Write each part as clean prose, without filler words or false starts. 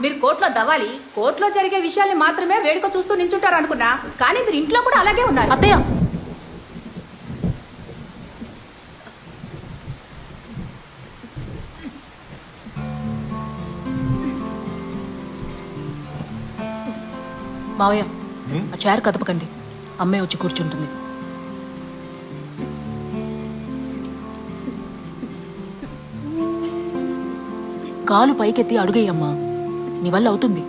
మీరు కోర్టులో దవాలి, కోర్టులో జరిగే విషయాల్ని మాత్రమే వేడుక చూస్తూ నించుంటారు అనుకున్నా, కానీ మీరు ఇంట్లో కూడా అలాగే ఉన్నారు. అత్తయ్య, మావయ్య ఆ చైర్ కదపకండి, అమ్మాయి వచ్చి కూర్చుంటుంది. కాలు పైకెత్తి అడుగేయమ్మా, నీ వల్ల అవుతుంది.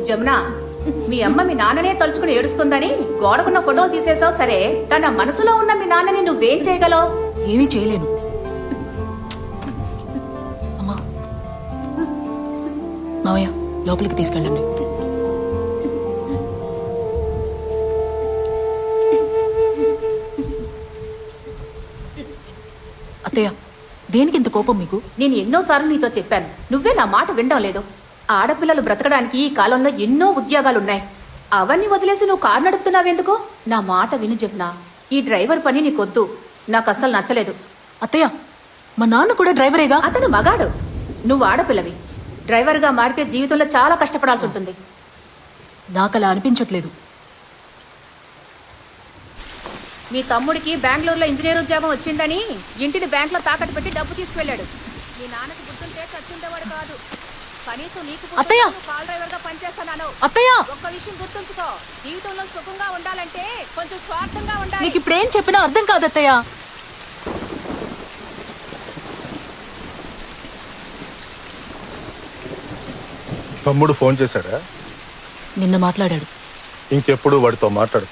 జమునా, మీ అమ్మ మీ నాన్ననే తలుచుకుని ఏడుస్తుందని గోడకున్న ఫోటోలు తీసేసావు సరే, తన మనసులో ఉన్న మీ నాన్నని నువ్వేం చేయగలవు? ఏమీ చేయలేను. అమ్మా, మావయ్య లోపలికి తీసుకెళ్ళండి. అత్తయ్య, దేనికి ఇంత కోపం మీకు? నేను ఎన్నోసార్లు నీతో చెప్పాను, నువ్వే నా మాట వినడం లేదు. ఆడపిల్లలు బ్రతకడానికి ఈ కాలంలో ఎన్నో ఉద్యోగాలున్నాయి. అవన్నీ వదిలేసి నువ్వు కారు నడుపుతున్నావెందుకు? నా మాట విను జమునా, ఈ డ్రైవర్ పని నీకొద్దు, నాకు అస్సలు నచ్చలేదు. అత్తయ్య, మా నాన్న కూడా డ్రైవరేగా. అతను మగాడు, నువ్వు ఆడపిల్లవి. డ్రైవర్గా మారితే జీవితంలో చాలా కష్టపడాల్సి ఉంటుంది. నాకు అలా అనిపించట్లేదు. మీ తమ్ముడికి బెంగళూరులో ఇంజనీర్ ఉద్యోగం వచ్చిందని ఇంటిని బ్యాంకులో తాకట్టు పెట్టి డబ్బు తీసుకువెళ్ళాడు. మీ నాన్నకి గుర్తుంటే చచ్చుండేవాడు కాదు. కనీసం నీకు అత్తయ్య, కాల్ డ్రైవర్ గా పనిచేస్తాను. అత్తయ్య, ఒక్క విషయం గుర్తుంచుకో, జీవితంలో సుఖంగా ఉండాలంటే కొంచెం స్వార్థంగా ఉండాలి. నీకు ఇప్పుడేం చెప్పినా అర్థం కాదు అత్తయ్య. తమ్ముడు ఫోన్ చేశాడా? నిన్న మాట్లాడాడు. ఇంకెప్పుడు వాడితో మాట్లాడు.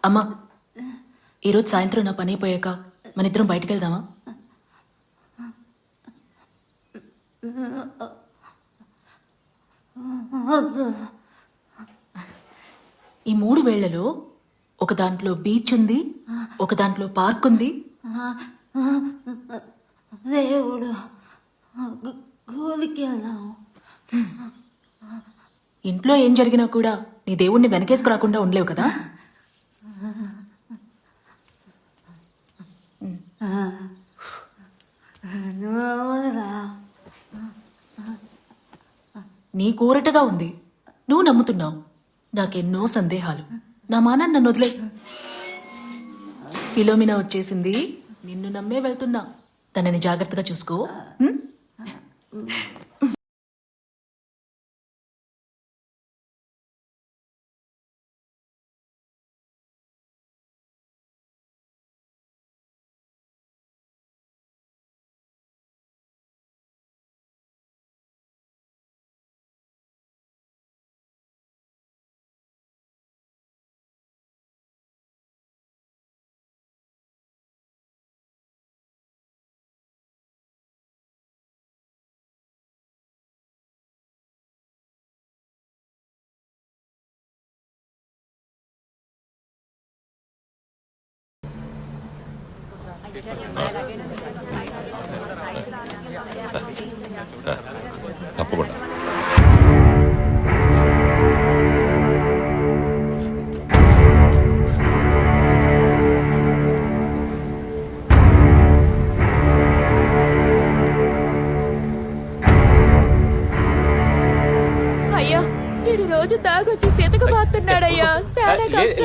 అమ్మా, ఈరోజు సాయంత్రం నా పని అయిపోయాక మన ఇద్దరం బయటికి వెళ్దామా? ఈ 3 వేళ్లలో ఒక దాంట్లో బీచ్ ఉంది, ఒక దాంట్లో పార్క్ ఉంది. దేవుడు కూలికి వెళ్ళాము. ఇంట్లో ఏం జరిగినా కూడా నీ దేవుణ్ణి వెనకేసుకు రాకుండా ఉండలేవు కదా. నీ కూరటగా ఉంది, నువ్వు నమ్ముతున్నావు. నాకెన్నో సందేహాలు. నా మానాన్ని నన్ను వదిలే. ఫిలోమినా వచ్చేసింది, నిన్ను నమ్మే వెళ్తున్నా. తనని జాగ్రత్తగా చూసుకో. తప్పకుండా.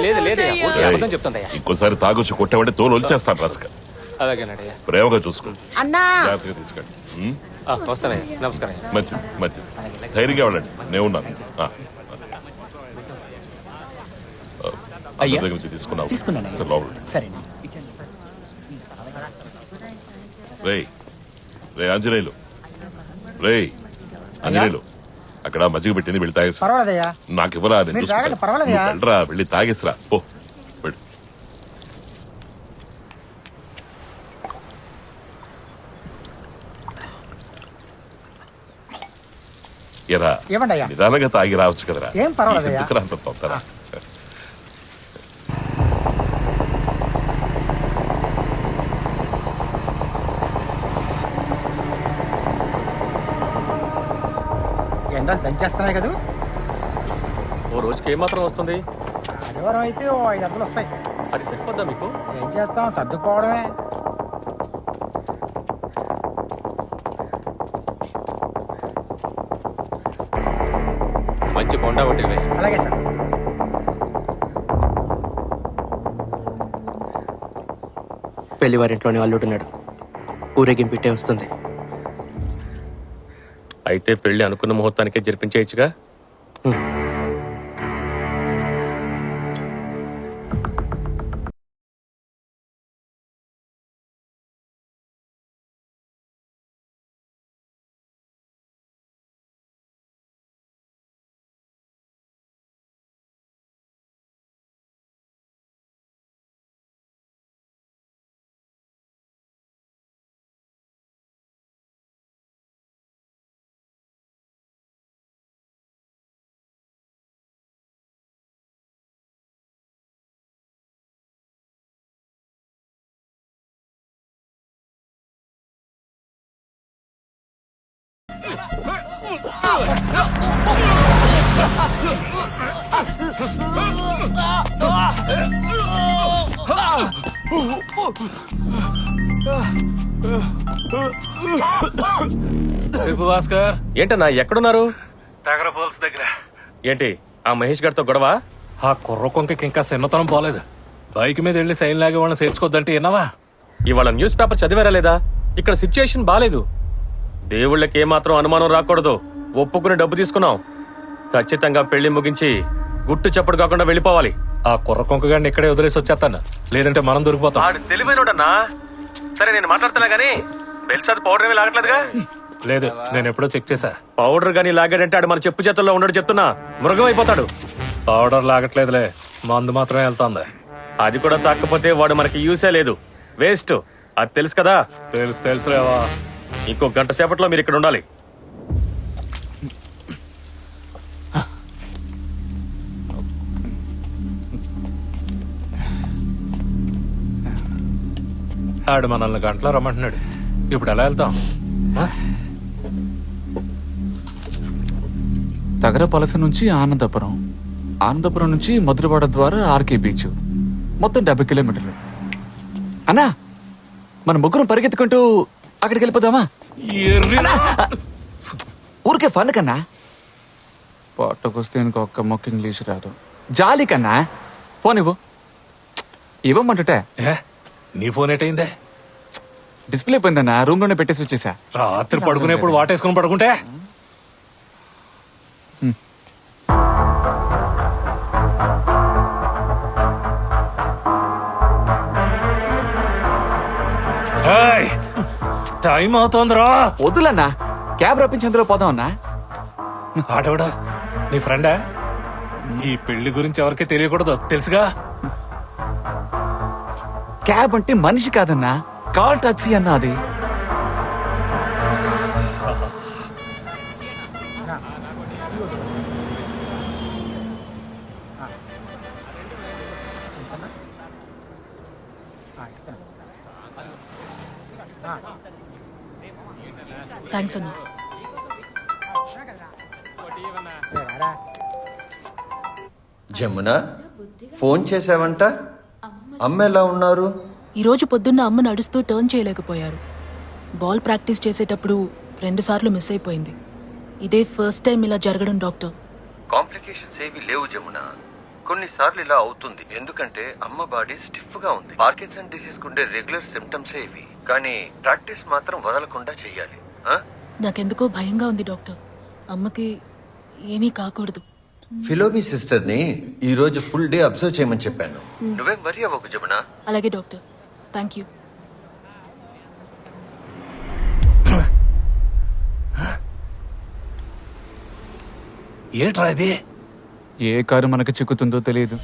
లేదు లేదు ఏయ్, అబద్ధం చెప్తుందయ్యా. ఇంకోసారి తాగొచ్చి కొట్టామంటే తోలు వచ్చేస్తాను రాసుక. అలాగేనయ్యా. ప్రేమగా చూసుకో, అన్నా జాగ్రత్తగా తీసుకెళ్ళి. వస్తానయ్యా. నమస్కారం. మంచిది మంచిది, ధైర్యంగా వెళ్ళండి, నేను ఉన్నాను. అయ్యా. దగ్గర నుంచి తీసుకున్నావు తీసుకున్నాను. సరే, లోపల సరే రేయ్ రే ఆంజనేయులు, రేయ్ ఆంజనేయులు, అక్కడ మజ్జిగ పెట్టింది, వెళ్ళి తాగేసి. పర్వాలేదయ్యా. నాకు ఇవ్వరా, నేను మీరు చూసుకుంటాను. తాగండి, పర్వాలేదయ్యా. నువ్వు వెళ్ళరా, వెళ్ళి తాగేసిరా పో, వెళ్ళు. ఎరా, ఏమండి అయ్యా? నిదానంగా తాగి రావచ్చు కదరా. ఏం పర్వాలేదయ్యా. ఎందుకురా అంత తొందర? ఎండలు దంచేస్తున్నాయి కదా. ఓ రోజుకి ఏమాత్రం వస్తుంది? ఆదివారం అయితే ఓ 500 వస్తాయి. అది సరిపోద్దా మీకు? ఏం చేస్తాం, సర్దుకోవడమే. మంచి బొండా ఒకటి. అలాగే సార్. పెళ్లివారింట్లోనే అల్లుడున్నాడు. ఊరేగింపిట్టే వస్తుంది. అయితే పెళ్లి అనుకున్న ముహూర్తానికే జరిపించేయచ్చుగా. చెప్పు భాస్కర్. ఏంటన్నా ఎక్కడున్నారు? తగర పోల్స్ దగ్గర. ఏంటి ఆ మహేష్ గారితో గొడవ? ఆ కుర్ర కొంకకి ఇంకా చిన్నతనం పోలేదు. బైక్ మీద వెళ్ళి సైన్ లాగే వాళ్ళని చేర్చుకోద్దంటే విన్నావా? ఇవాళ న్యూస్ పేపర్ చదివారా లేదా? ఇక్కడ సిచ్యుయేషన్ బాలేదు. దేవుళ్ళకి ఏమాత్రం అనుమానం రాకూడదు. ఒప్పుకుని డబ్బు తీసుకున్నాం. ఖచ్చితంగా పెళ్లి ముగించి గుట్టు చప్పుడు కాకుండా వెళ్ళిపోవాలి. ఆ కుర్ర కొంకగాడిని ఇక్కడే వదిలేసి వచ్చేస్తాను, లేదంటే మనం దొరికిపోతాం. ఆడు తెలివైనోడన్నా. సరే నేను మాట్లాడుతున్నా గానీ బెల్సాద్ పౌడర్ ఏమీ లాగట్లేదుగా? లేదు, నేను ఎప్పుడో చెక్ చేశా. పౌడర్ గానీ లాగాడంటే ఆడు మన చెప్పు చేతుల్లో ఉండడు, చెప్తున్నా. మృగం అయిపోతాడు. పౌడర్ లాగట్లేదులే, మందు మాత్రమే వెళ్తాంది. అది కూడా తాకపోతే వాడు మనకి యూసే లేదు, వేస్ట్. అది తెలుసు కదా? తెలుసులేవా. ఇంకో గంట సేపట్లో మీరు ఇక్కడ ఉండాలి. ఆడు మనల్ని గంటలో రమ్మంటున్నాడు. ఇప్పుడు ఎలా వెళ్తాం? తగరపలస నుంచి ఆనందపురం, ఆనందపురం నుంచి మధురవాడ ద్వారా ఆర్కే బీచ్, మొత్తం 70 కిలోమీటర్లు. అన్నా, మన ముగ్గురం పరిగెత్తుకుంటూ అక్కడికి వెళ్ళిపోదామా? అన్నా, ఊరికే ఫన్ కన్నా. పొట్టకొస్తే ఇంకొక మొక్క ఇంగ్లీష్ రాదు. జాలి కన్నా. ఫోన్ ఇవ్వు. ఇవ్వమంటుంటే నీ ఫోన్ ఏటైందే? డిస్ప్లే పోయిందన్నా, రూమ్ లోనే పెట్టేసి వచ్చేసా. రాత్రి పడుకునేప్పుడు వాటేసుకుని పడుకుంటే టైం అవుతోందిరా. వద్దులన్నా, క్యాబ్ రప్పించి అందులో పోదాం అన్నా. ఆటోడా నీ ఫ్రెండా? ఈ పెళ్లి గురించి ఎవరికి తెలియకూడదు, తెలుసుగా? క్యాబ్ అంటే మనిషి కాదన్నా, కార్ టాక్సీ అన్నా అది. థ్యాంక్స్ అన్న. జమున, ఫోన్ చేసావంట? అమ్మ ఎలా ఉన్నారు? ఈరోజు పొద్దున్న అమ్మ నడుస్తూ టర్న్ చేయలేకపోయారు. బాల్ ప్రాక్టీస్ చేసేటప్పుడు 2 సార్లు మిస్ అయిపోయింది. ఇదే ఫస్ట్ టైం ఇలా జరగడం డాక్టర్. కాంప్లికేషన్స్ ఏవి లేవు జమున. కొన్నిసార్లు ఇలా అవుతుంది ఎందుకంటే అమ్మ బాడీ స్టిఫ్ గా ఉంది. పార్కిన్సన్ డిసీజ్ కుండే రెగ్యులర్ సిమ్టమ్స్ ఇవి, కానీ ప్రాక్టీస్ మాత్రం వదలకుండా చెయ్యాలి. ఆ? నాకెందుకో భయంగా ఉంది డాక్టర్. అమ్మకి ఏమీ కాకూడదు. ఫిలోమి సిస్టర్ ని ఈ రోజు ఫుల్ డే అబ్జర్వ్ చేయమని చెప్పాను. నువ్వేం వరి అవ్వకు జమున. అలాగే డాక్టర్, థ్యాంక్ యూ. ఏట్రా ఇది? ఏ కారు మనకు చిక్కుతుందో తెలియదు.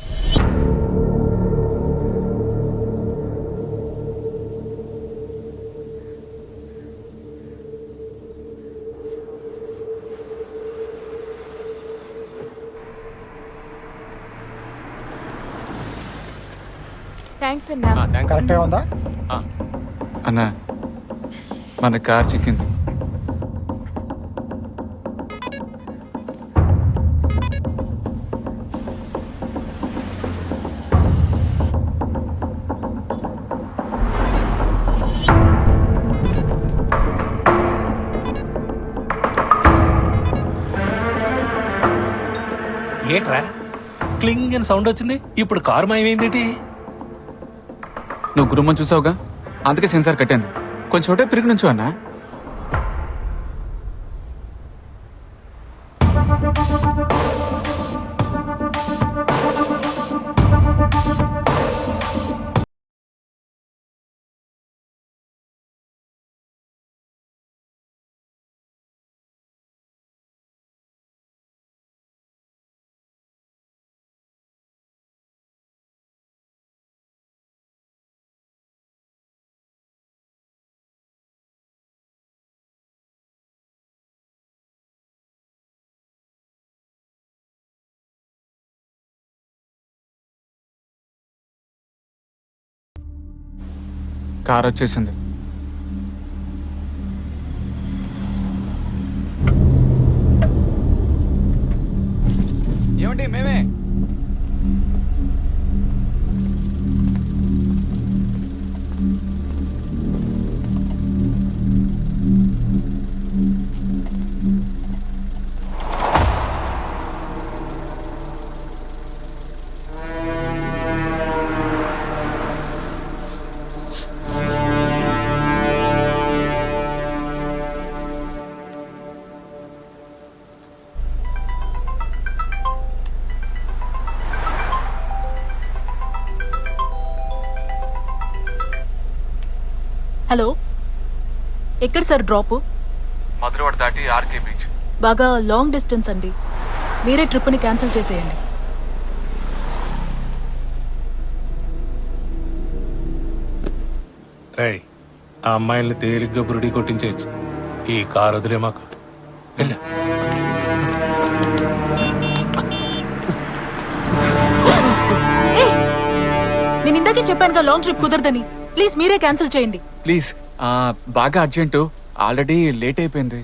థ్యాంక్స్ అన్నా. కరెక్ట్గా ఉందా? అన్నా, మన కార్ చిక్కింది. ఏట్రా క్లింగ్ అని సౌండ్ వచ్చింది, ఇప్పుడు కారు మాయమైందేటి? నువ్వు గురుమ్మని చూసావుగా, అందుకే సెన్సార్ కట్టాను. కొంచెం ఒకటే పిరిగి నుంచు అన్నా. కార్ వచ్చేసింది. ఏమండి మేమే. హలో, ఎక్కడ సార్ డ్రాప్? మధురవాడ దాటి ఆర్కే బీచ్. బాగా లాంగ్ డిస్టెన్స్ అండి, మీరే ట్రిప్ని క్యాన్సిల్ చేసేయండి. రేయ్, ఆ అమ్మాయిల్ని తేలిగ్గా బురుడి కొట్టించేయచ్చు. ఈ కారు వదిలే మాకు. వెళ్ళు. నేను ఇందాకే చెప్పానుగా లాంగ్ ట్రిప్ కుదరదని. ప్లీజ్ మీరే క్యాన్సిల్ చేయండి. ప్లీజ్, బాగా అర్జెంటు, ఆల్రెడీ లేట్ అయిపోయింది.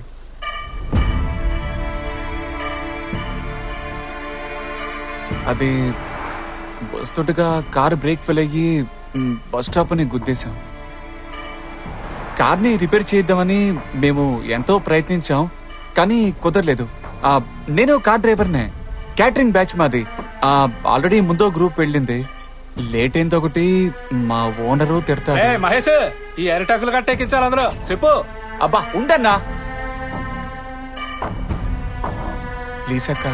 అది వస్తుండగా కారు బ్రేక్ ఫెయిల్ అయ్యి బస్ స్టాప్ అని గుద్దేశాం. కార్ని రిపేర్ చేద్దామని మేము ఎంతో ప్రయత్నించాం, కానీ కుదరలేదు. నేను కార్ డ్రైవర్నే, క్యాటరింగ్ బ్యాచ్ మాది. ఆల్రెడీ ముందో గ్రూప్ వెళ్ళింది. లేట్ అయింది ఒకటి, మా ఓనరు తిడతాడు. మహేష్, ఈ అరిటాకులు కట్టెక్కించాలి అందులో చెప్పు. అబ్బా ఉండన్నా ప్లీజ్ అక్క.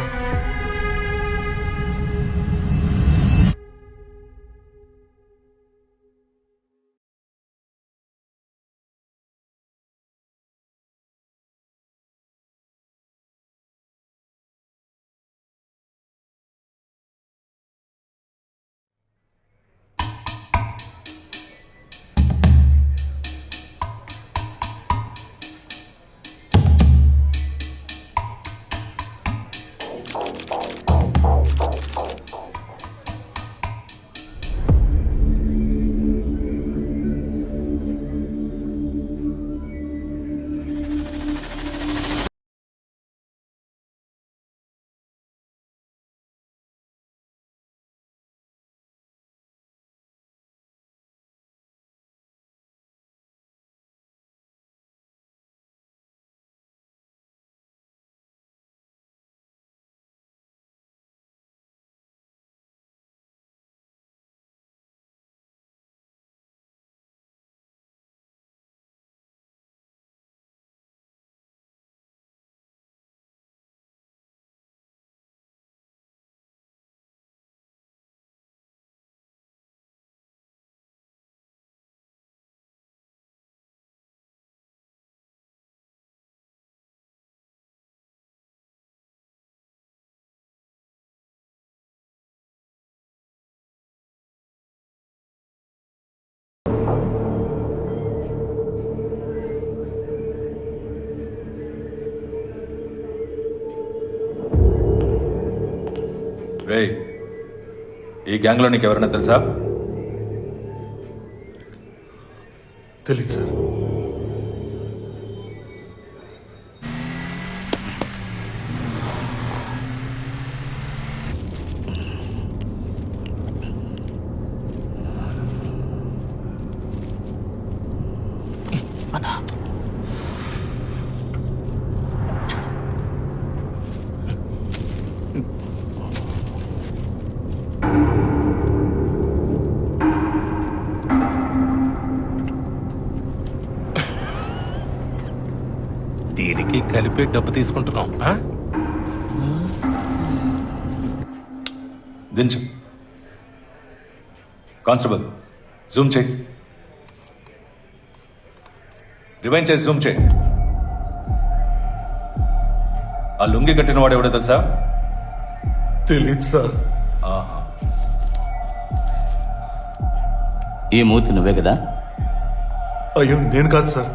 రే, ఈ గ్యాంగ్లో నీకు ఎవరైనా తెలుసా? తెలీదు సార్. దీనికి కలిపి డబ్బు తీసుకుంటున్నాం. దించు. కానిస్టేబుల్, జూమ్ చేయి. రివైండ్ చేసి జూమ్ చేయి. ఆ లుంగి కట్టిన వాడు ఎవడో తెలుసా? తెలీదు సార్. ఆహా. ఈ మూర్తి నువ్వే కదా? అయ్యో నేను కాదు సార్.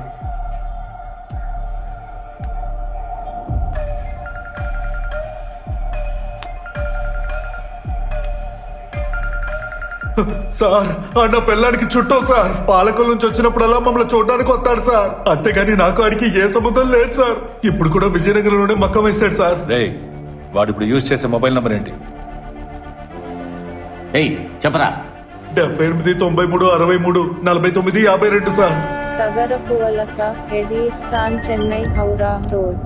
సార్ అన్న పెళ్ళానికి చుట్టూ సార్. పాలకుల నుంచి వచ్చినప్పుడల్లా మమ్మల్ని చూడడానికి వస్తాడు సార్. అంతేగాని నాకు ఆడికి ఏ సంబంధం లేదు సార్. ఇప్పుడు కూడా విజయనగరంలోనే మక్కం వేశాడు సార్. రే, వాడు ఇప్పుడు యూజ్ చేసే మొబైల్ నంబర్ ఏంటి? ఏయ్ చెప్పరా. 78 93 63 49 52 సార్. తగరపువలస హెడీ స్టాన్ చెన్నై హౌరా రోడ్.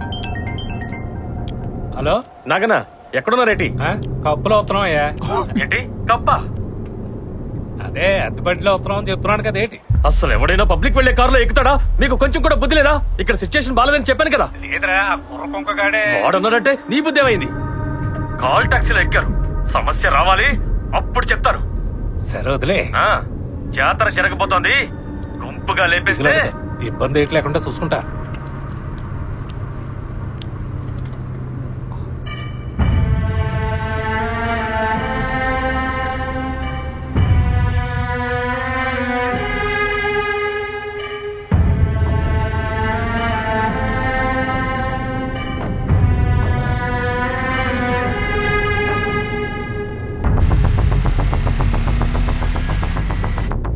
హలో నాగనా, ఎక్కడున్నారేటి? కప్పులో అవుతున్నావయ్యా. ఏంటి కప్ప? అదే అద్దెబండిలో అవుతున్నాం అని చెప్తున్నాను కదా. ఏంటి అసలు ఎవడైనా పబ్లిక్ వెళ్లే కారులో ఎక్కుతాడా? మీకు కొంచెం కూడా బుద్ధి లేదా? ఇక్కడ సిచ్యుయేషన్ బాలేదని చెప్పాను కదా. లేదురా, కుర్రకొంకగాడే వాడన్నారంటే నీ బుద్ధి ఏమైంది? కాల్ టాక్సీలో ఎక్కారు, సమస్య రావాలి అప్పుడు చెప్తారు. సరే వదిలే. జాతర జరగబోతోంది, గుంపుగా లేపేస్తే ఇబ్బంది ఏంటి లేకుండా చూసుకుంటా.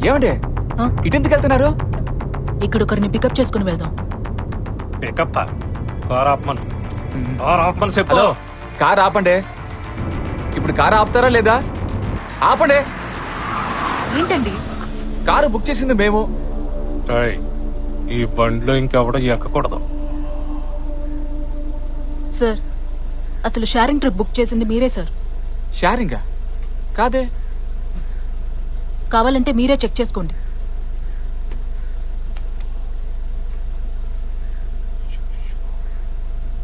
ఏమండి ఇటెందుకు వెళ్తున్నారు? ఇక్కడ ఒకరిని పికప్ చేసుకుని వెళ్దాం. Pickup car ఆపమను. కార్ ఆపమని చెప్పు. హలో, కార్ ఆపండి. ఇప్పుడు కార్ ఆపుతారా లేదా? ఆపండి. ఏంటండి? కారు బుక్ చేసింది మేము. ఈ బండిలో ఇంకెవడో ఎక్కకూడదు. సార్, అసలు షేరింగ్ ట్రిప్ బుక్ చేసింది మీరే సార్. షేరింగా? కాదే. కావాలంటే మీరే చెక్ చేసుకోండి.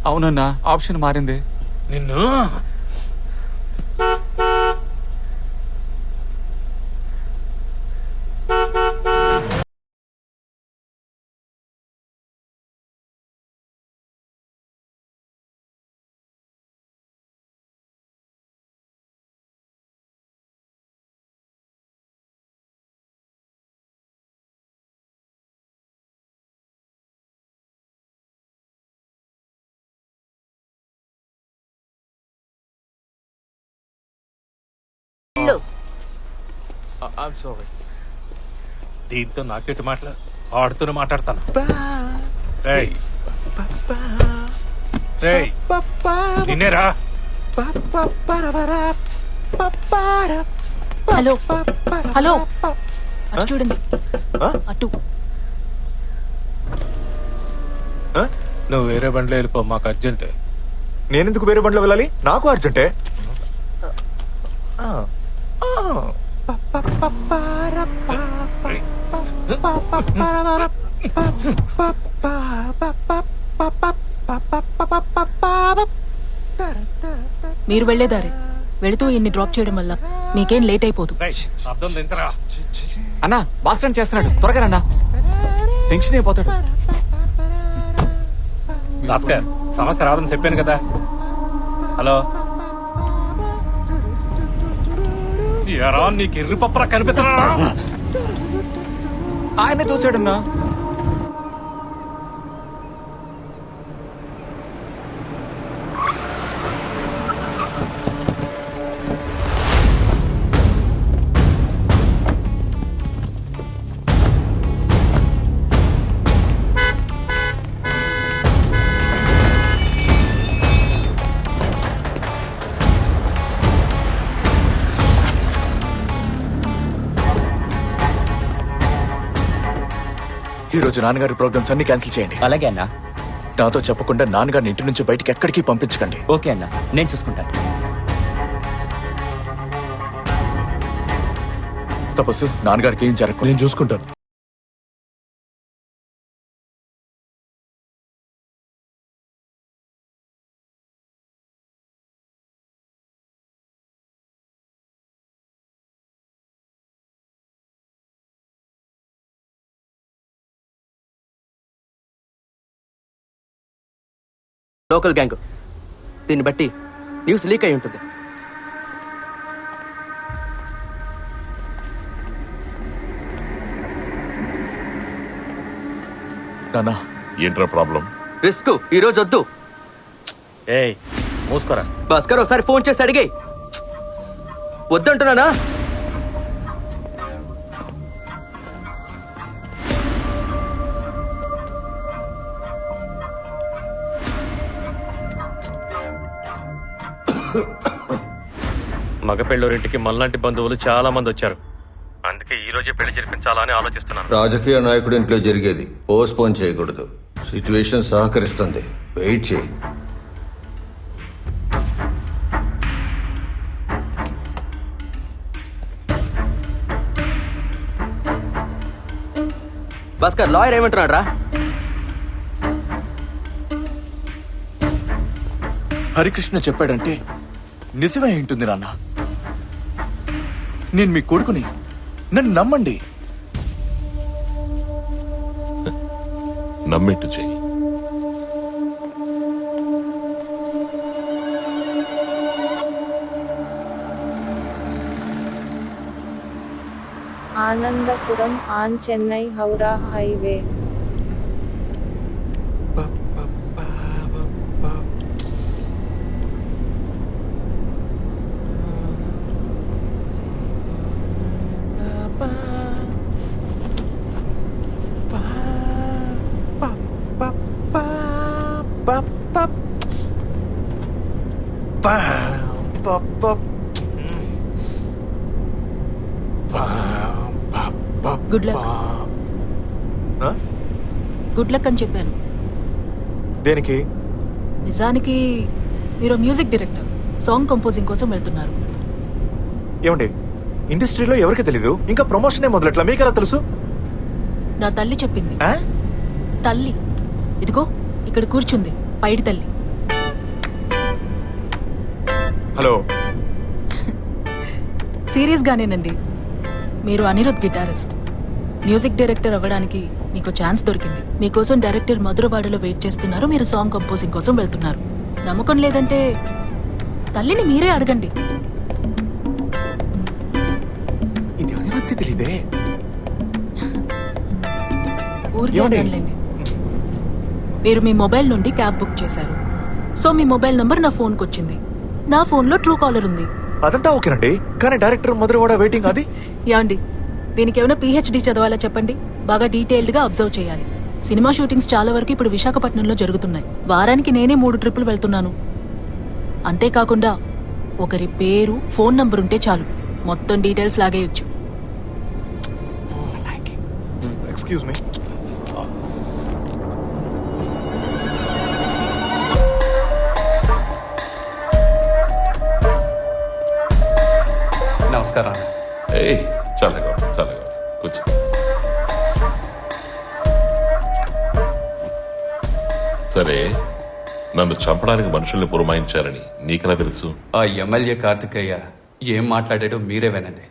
అవునన్నా, ఆప్షన్ మారింది. నిన్ను దీంతో నాకెటు మాటలు ఆడుతూనే మాట్లాడతాను. నిన్నేరా. హలో హలో, అటు చూడండి. అటు. నువ్వు వేరే బండిలో వెళ్ళిపో, మాకు అర్జెంట్. నేనెందుకు వేరే బండిలో వెళ్ళాలి? నాకు అర్జెంటే. మీరు వెళ్లేదారే వెళుతూ ఇన్ని డ్రాప్ చేయడం వల్ల మీకేం లేట్ అయిపోదు. అర్థం దించరా. అన్నా, బాస్కరన్ చేస్తున్నాడు, త్వరగా అన్నా. టెన్షన్ అయిపోతాడు. భాస్కర్, సమస్య రాదని చెప్పాను కదా. హలో, ఎరా నీకు ఎర్రి పప్పరా కనిపిస్తున్నా? ఆయన చూసాడన్నా. ఈ రోజు నాన్నగారి ప్రోగ్రామ్స్ అన్ని క్యాన్సిల్ చేయండి. అలాగే అన్నా. నాతో చెప్పకుండా నాన్నగారిని ఇంటి నుంచి బయటికి ఎక్కడికి పంపించకండి. ఓకే అన్నా, నేను చూసుకుంటాను. తపస్సు, నాన్నగారికి ఏం జరగదు, నేను చూసుకుంటాను. లోకల్ గ్యాంగ్, దీన్ని బట్టి న్యూస్ లీక్ అయి ఉంటుంది. నాన్న, ఏంట్రా ప్రాబ్లం? రిస్క్ ఈ రోజు వద్దు. ఏయ్ మూసుకోరా. భాస్కర్ ఒకసారి ఫోన్ చేసి అడిగే. వద్దంటున్నానా? మగ పెళ్ళోరింటికి మనలాంటి బంధువులు చాలా మంది వచ్చారు. అందుకే ఈ రోజే పెళ్లి జరిపించాలా అని ఆలోచిస్తున్నాను. రాజకీయ నాయకుడి ఇంట్లో జరిగేది పోస్ట్పోన్ చేయకూడదు. సిచ్యువేషన్ సహకరిస్తుంది. వెయిట్ చేయి. భాస్కర్ లాయర్ ఏమంటున్నాడు రా? హరికృష్ణ చెప్పాడంటే నిజమే ఉంటుంది నాన్న. నేను మీ కొడుకుని, నన్ను నమ్మండి. నమ్మిట్టు చెయ్యి. Anandapuram on Chennai Howrah Highway. Good luck. Good luck అని చెప్పాను. దేనికి? నిజానికి మీరు మ్యూజిక్ డైరెక్టర్, సాంగ్ కంపోజింగ్ కోసం వెళ్తున్నారు. ఏమండి, ఇండస్ట్రీలో ఎవరికి తెలీదు, ఇంకా ప్రమోషన్ ఏ మొదలెట్లా మీకెలా తెలుసు? నా తల్లి చెప్పింది. తల్లి ఇదిగో ఇక్కడ కూర్చుంది, పైడి తల్లి. హలో. సీరియస్ గానేనండి. మీరు అనిరుద్ గిటారిస్ట్. మ్యూజిక్ డైరెక్టర్ అవ్వడానికి మీకు ఛాన్స్ దొరికింది. మీకోసం డైరెక్టర్ మధురవాడలో వెయిట్ చేస్తున్నారు. మీరు సాంగ్ కంపోజింగ్ కోసం వెళ్తున్నారు. నమ్మకం లేదంటే తల్లిని మీరే అడగండి. ఇది అనిరుద్కి తెలీదే. ఊరికే అడగండి. మీరు మీ మొబైల్ నుండి క్యాబ్ బుక్ చేశారు. సో మీ మొబైల్ నంబర్ నా ఫోన్కి వచ్చింది. నా ఫోన్లో ట్రూ కాలర్ ఉంది. అదంతా ఓకేనండి, కానీ డైరెక్టర్ మధురవాడ వెయిటింగ్ అది. యాండి, దీనికి ఏమైనా పిహెచ్డి చదవాలా చెప్పండి. బాగా డీటెయిల్డ్ గా అబ్జర్వ్ చేయాలి. సినిమా షూటింగ్స్ చాలా వరకు ఇప్పుడు విశాఖపట్నంలో జరుగుతున్నాయి. వారానికి నేనే 3 ట్రిప్పులు వెళ్తున్నాను. అంతేకాకుండా ఒకరి పేరు, ఫోన్ నంబర్ ఉంటే చాలు, మొత్తం డీటెయిల్స్ లాగేయొచ్చు. Excuse me. నమస్కారం. ఏయ్ చల్లగా కూర్చో. సరే, నన్ను చంపడానికి మనుషుల్ని పురమాయించారని నీకెలా తెలుసు? ఆ ఎమ్మెల్యే కార్తికేయ ఏం మాట్లాడాడో మీరే వినండి.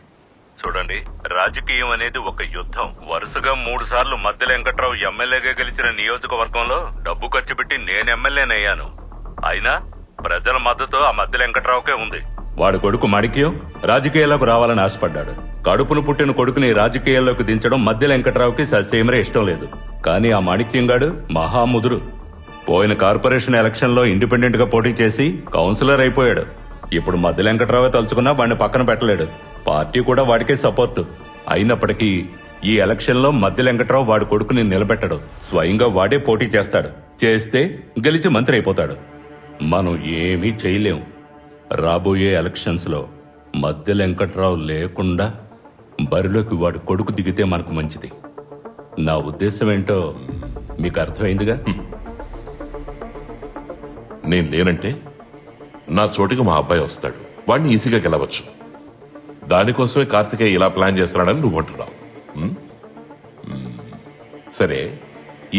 చూడండి, రాజకీయం అనేది ఒక యుద్ధం. వరుసగా 3 సార్లు మధ్య వెంకట్రావు ఎమ్మెల్యేగా గెలిచిన నియోజకవర్గంలో డబ్బు ఖర్చు పెట్టి నేను ఎమ్మెల్యేనయ్యాను. అయినా ప్రజల మద్దతు ఆ మధ్య వెంకట్రావుకే ఉంది. వాడి కొడుకు మాణిక్యం రాజకీయాల్లోకి రావాలని ఆశపడ్డాడు. కడుపును పుట్టిన కొడుకుని రాజకీయాల్లోకి దించడం మధ్య వెంకట్రావుకి ససేమరే ఇష్టం లేదు. కానీ ఆ మాణిక్యం గాడు మహాముదురు. పోయిన కార్పొరేషన్ ఎలక్షన్ లో ఇండిపెండెంట్ గా పోటీ చేసి కౌన్సిలర్ అయిపోయాడు. ఇప్పుడు మధ్య వెంకట్రావే తలుచుకున్నా వాడిని పక్కన పెట్టలేడు. పార్టీ కూడా వాడికే సపోర్టు. అయినప్పటికీ ఈ ఎలక్షన్ లో మధ్య వెంకట్రావు వాడి కొడుకుని నిలబెట్టడు. స్వయంగా వాడే పోటీ చేస్తాడు. చేస్తే గెలిచి మంత్రి అయిపోతాడు. మనం ఏమీ చేయలేం. రాబోయే ఎలక్షన్స్ లో మధ్య వెంకట్రావు లేకుండా బరిలోకి వాడి కొడుకు దిగితే మనకు మంచిది. నా ఉద్దేశం ఏంటో మీకు అర్థమైందిగా. నేను లేనంటే నా చోటికి మా అబ్బాయి వస్తాడు, వాడిని ఈజీగా గెలవచ్చు. దానికోసమే కార్తికేయ ఇలా ప్లాన్ చేస్తున్నాడని నువ్వు అంటున్నావు. ఉమ్? సరే,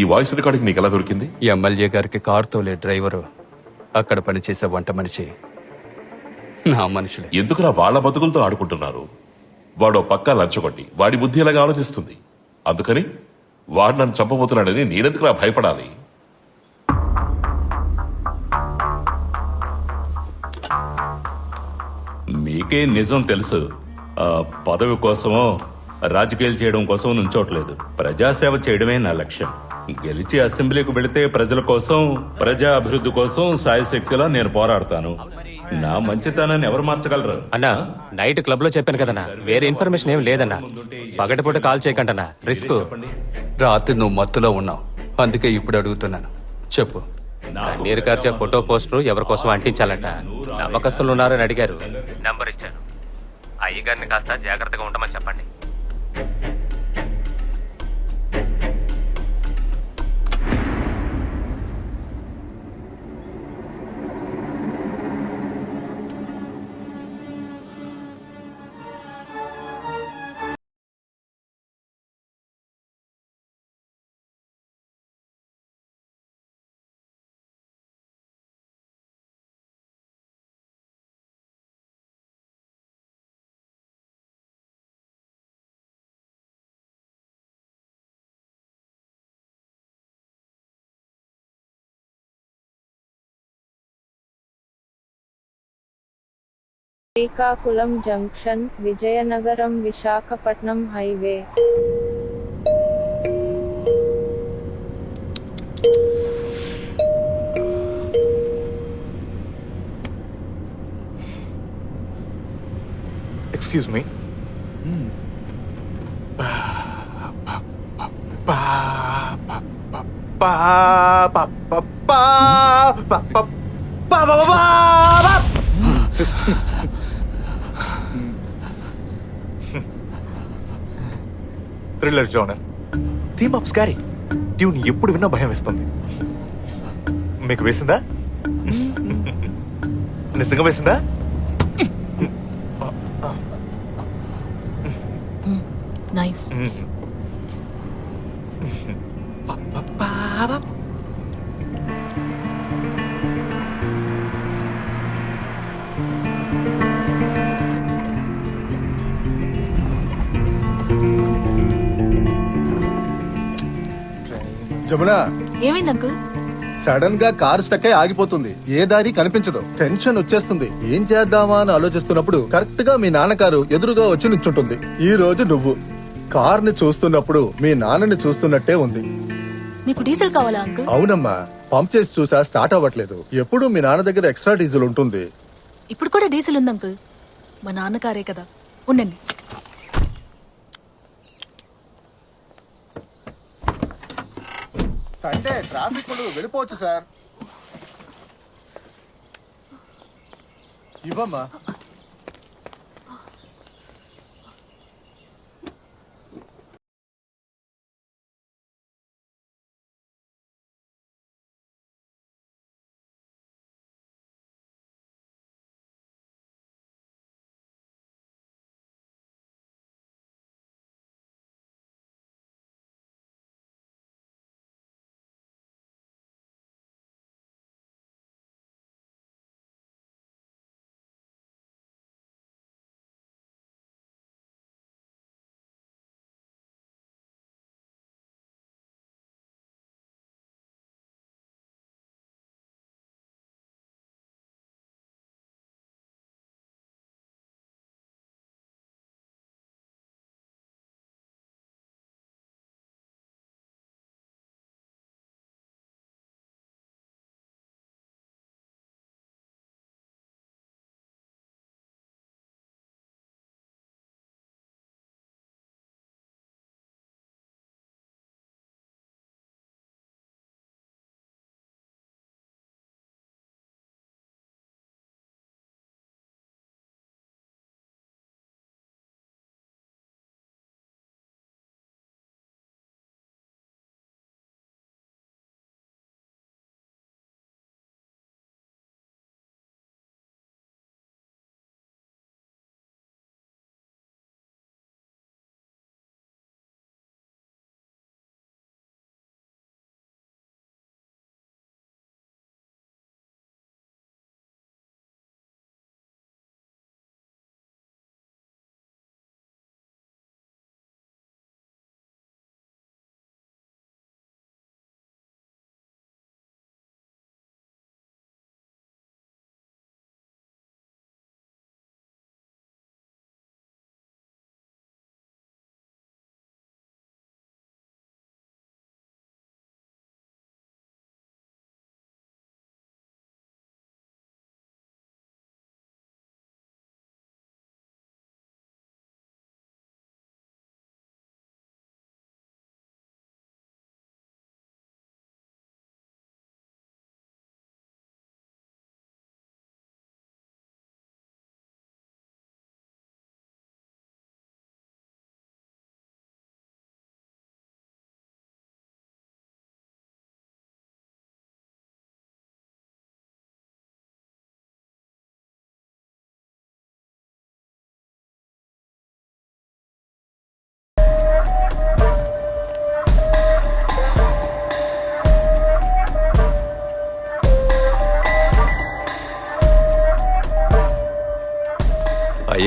ఈ వాయిస్ రికార్డింగ్ నీకు ఎలా దొరికింది? ఎమ్మెల్యే గారికి కారు తోలే డ్రైవరు, అక్కడ పనిచేసే వంట మనిషి నా మనుషులే. ఎందుకురా వాళ్ళ బతుకులతో ఆడుకుంటున్నారు? వాడో పక్కా లంచగొట్టి వాడి బుద్ధి ఇలాగా ఆలోచిస్తుంది. అందుకని వాడు నన్ను చంపబోతున్నాడని నేనెందుకురా భయపడాలి? మీకే నిజం తెలుసు. ఆ పదవి కోసమో రాజకీయాలు చేయడం కోసం నుంచోట్లేదు. ప్రజాసేవ చేయడమే నా లక్ష్యం. గెలిచి అసెంబ్లీకి వెళితే ప్రజల కోసం, ప్రజా అభివృద్ధి కోసం సాయశక్తిలా నేను పోరాడతాను. నా మంచితనాన్ని ఎవరు మార్చగలరు? అన్నా, నైట్ క్లబ్ లో చెప్పాను కదన్నా, వేరే ఇన్ఫర్మేషన్ ఏం లేదన్నా. పగటిపూట కాల్ చేయకంటన్నా, రిస్క్. రాత్రి నువ్వు మత్తులో ఉన్నావు, అందుకే ఇప్పుడు అడుగుతున్నాను, చెప్పు. నీరు కార్చే ఫోటో పోస్టర్ ఎవరి కోసం అంటించాలంట. నమ్మకస్తులు ఉన్నారని అడిగారు, నంబర్ ఇచ్చాను. అయ్యగారిని కాస్త జాగ్రత్తగా ఉండమని చెప్పండి. Srikakulam junction, Vizianagaram Visakhapatnam highway. Excuse me. Thriller genre, theme of scary, tune ఎప్పుడు విన్నా భయం వేస్తుంది. మీకు వేసిందా? నిజంగా వేసిందా? నైస్. జమున, ఏమైంది అంకుల్? సడన్ గా కార్ స్టక్ అయి ఆగిపోతుంది. ఏ దారి కనిపించదు. టెన్షన్ వచ్చేస్తుంది. ఏం చేద్దామా అని ఆలోచిస్తున్నప్పుడు కరెక్ట్ గా మీ నాన్న కారు ఎదురుగా వచ్చి నిల్చుంటుంది. ఈ రోజు నువ్వు కార్ ని చూస్తున్నప్పుడు మీ నాన్నని చూస్తున్నట్టే ఉంది. మీకు డీజిల్ కావాలా అంకుల్? అవునమ్మా, పంప్ చేసి చూసా, స్టార్ట్ అవ్వట్లేదు. ఎప్పుడు మీ నాన్న దగ్గర ఎక్స్ట్రా డీజిల్ ఉంటుంది. ఇప్పుడు కూడా డీజిల్ ఉంది అంకుల్, మా నాన్న కారే కదా. ఉండండి. సండే ట్రాఫిక్ వెళ్ళిపోవచ్చు సార్. ఇవ్వమ్మా.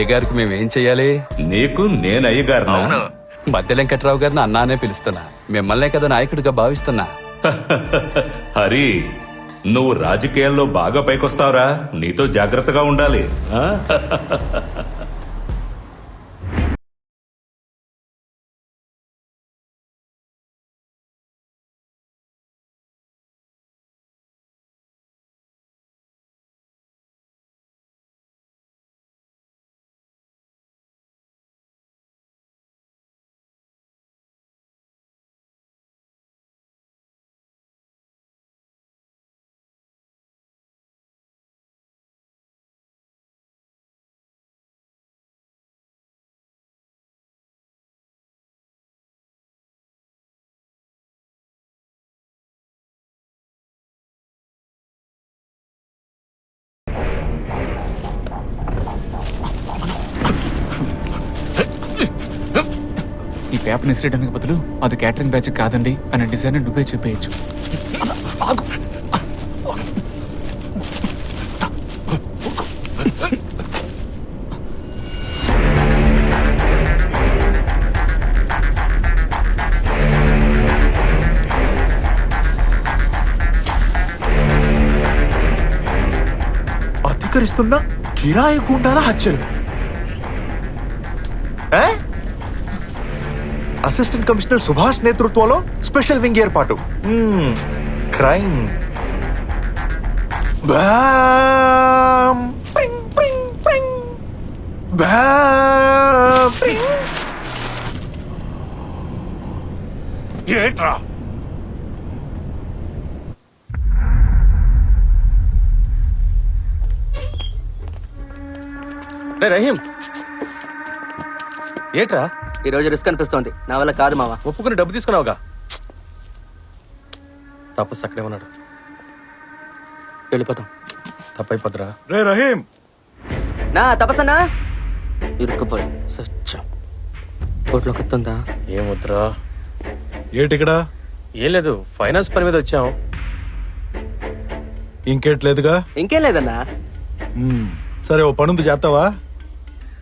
అయ్యగారికి మేమేం చెయ్యాలి? నీకు నేను అయ్యగారు మధ్య వెంకట్రావు గారిని అన్నానే పిలుస్తున్నా. మిమ్మల్నే కదా నాయకుడిగా భావిస్తున్నా. హరి, నువ్వు రాజకీయాల్లో బాగా పైకొస్తావురా. నీతో జాగ్రత్తగా ఉండాలి. ఆ? ఈ పేపర్ ఇసిరేయడానికి బదులు అది క్యాటరింగ్ బ్యాచ్ కాదండి అనే డిజైన్ నువ్వే చెప్పేయచ్చు. అధికరిస్తున్న కిరాయి గుండాల హత్యలు. అసిస్టెంట్ కమిషనర్ సుభాష్ నేతృత్వంలో స్పెషల్ వింగ్ ఏర్పాటు. క్రైమ్ ఏట్రా రే రహీం, ఏట్రా? ఈ రోజు రిస్క్ అనిపిస్తోంది. నా వల్ల కాదు మావా. ఒప్పుకుని డబ్బు తీసుకున్నావుగా. తపస్సు అక్కడే ఉన్నాడు. వెళ్ళిపోతాం. తప్పైపోద్దురా. రే రహీం, నా తపసన్నా ఇరుక్కుపోయి సచ్చం. కోట్లో కత్తుందా? ఏం వద్దురా. ఏటికడా? ఏం లేదు, ఫైనాన్స్ పని మీద వచ్చాం. ఇంకేట్లేదుగా? ఇంకేం లేదన్నా. సరే, ఓ పనుంది చేస్తావా?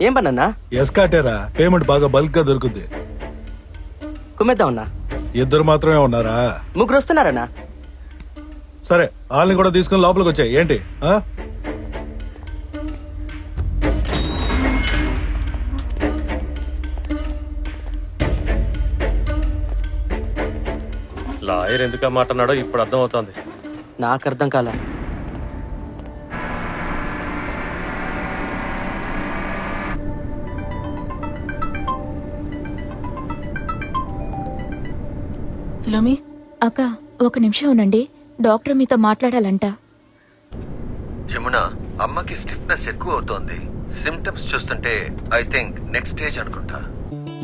ఏం పనన్నా? ఎస్కాటేరా, పేమెంట్ బాగా బల్క్ గా దొరుకుద్ది. కుమ్మేద్దామన్నా. ఇద్దరు మాత్రమే ఉన్నారా? ముగ్గురు వస్తున్నారన్నా. సరే, వాళ్ళని కూడా తీసుకుని లోపలికి వచ్చాయి. ఏంటి లాయర్ ఎందుకు మాట అన్నాడో ఇప్పుడు అర్థం అవుతోంది. నాకు అర్థం కాలా. ఫిలోమి, అక్క, ఒక నిమిషం ఉండండి. డాక్టర్ మీతో మాట్లాడాలంట. జమున, అమ్మకి స్టిఫ్నెస్ ఎక్కువ అవుతోంది. సిమ్టమ్స్ చూస్తుంటే ఐ థింక్ నెక్స్ట్ స్టేజ్ అనుకుంటా.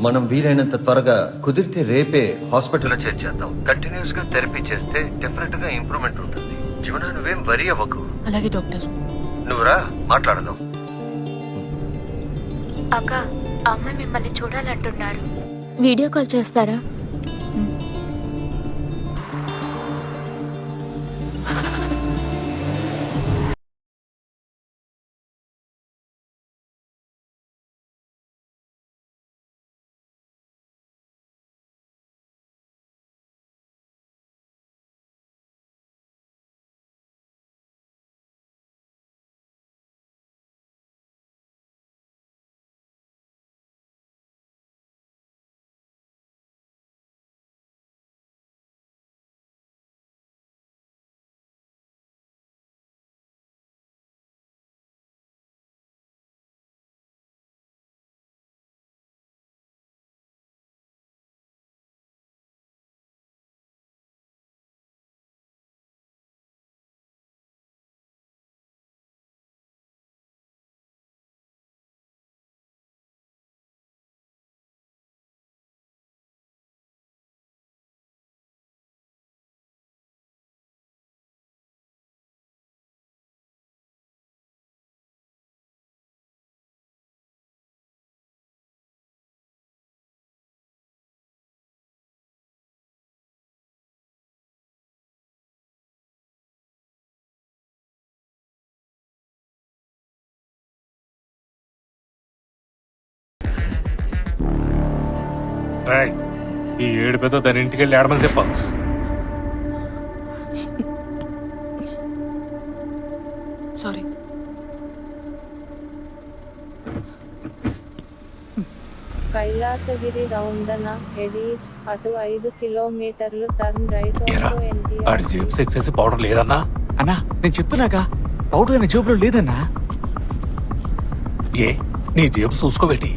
మనం వీలైనంత త్వరగా, కుదిరితే రేపే హాస్పిటల్లో చేర్చేద్దాం. కంటిన్యూస్ గా థెరపీ చేస్తే డెఫినెట్ గా ఇంప్రూవ్మెంట్ ఉంటుంది. జమున, నువ్వేం వరీ అవ్వకు. అలాగే డాక్టర్. నువ్వురా, మాట్లాడదాం. అక్క, అమ్మ మిమ్మల్ని చూడాలంటున్నారు. వీడియో కాల్ చేస్తారా? రేయ్, ఈ ఏడుపుతో దాని ఇంటికి వెళ్ళి ఆడమని చెప్పా. సారీ. కైలాసగిరి రౌండన ఎడీస్ అటు 5 కిలోమీటర్లు టర్న్ రైట్ ఏరా, onto ఆడి NTR. జేబు సెక్సెస్ పౌడర్ లేదన్నా? అన్నా నేను చెప్తున్నాగా పౌడర్ అనే జేబులో లేదన్నా. ఏ నీ జేబు చూసుకోబెట్టి.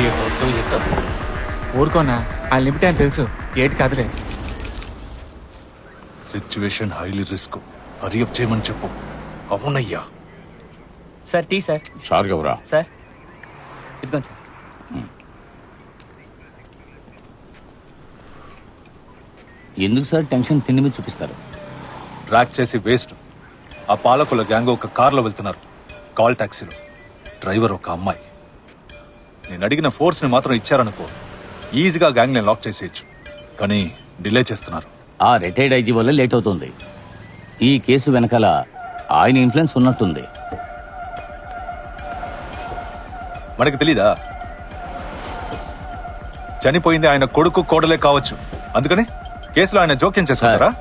ఏదో ఏదో ఊరుకోనా ఆ లిమిట్ అని తెలుసు. ఏటి కాదులే. Situation highly risk. హరియప్ చేయమని చెప్పు. అవునయ్యా. Sir tea sir. షార్ట్ ఎవరా? సార్ ఇదిగోండి సార్. ఎందుకు సార్ టెన్షన్ తిండి మీద చూపిస్తారు? ట్రాక్ చేసి వేస్ట్. ఆ పాలకుల గ్యాంగ్ ఒక కార్లో వెళ్తున్నారు, కాల్ టాక్సీలో. డ్రైవర్ ఒక అమ్మాయి. నేను అడిగిన ఫోర్స్ని మాత్రం ఇచ్చారనుకో, ఈజీగా గ్యాంగ్ని లాక్ చేసేయచ్చు. కానీ డిలే చేస్తున్నారు. ఆ రిటైర్డ్ ఐజీ వల్ల లేట్ అవుతుంది. ఈ కేసు వెనకాల ఆయన ఇన్ఫ్లుయెన్స్ ఉన్నట్టుంది. మనకి తెలీదా? చనిపోయింది ఆయన కొడుకు కోడలే కావచ్చు. అందుకని కేసులో ఆయన జోక్యం చేసుకుంటారా?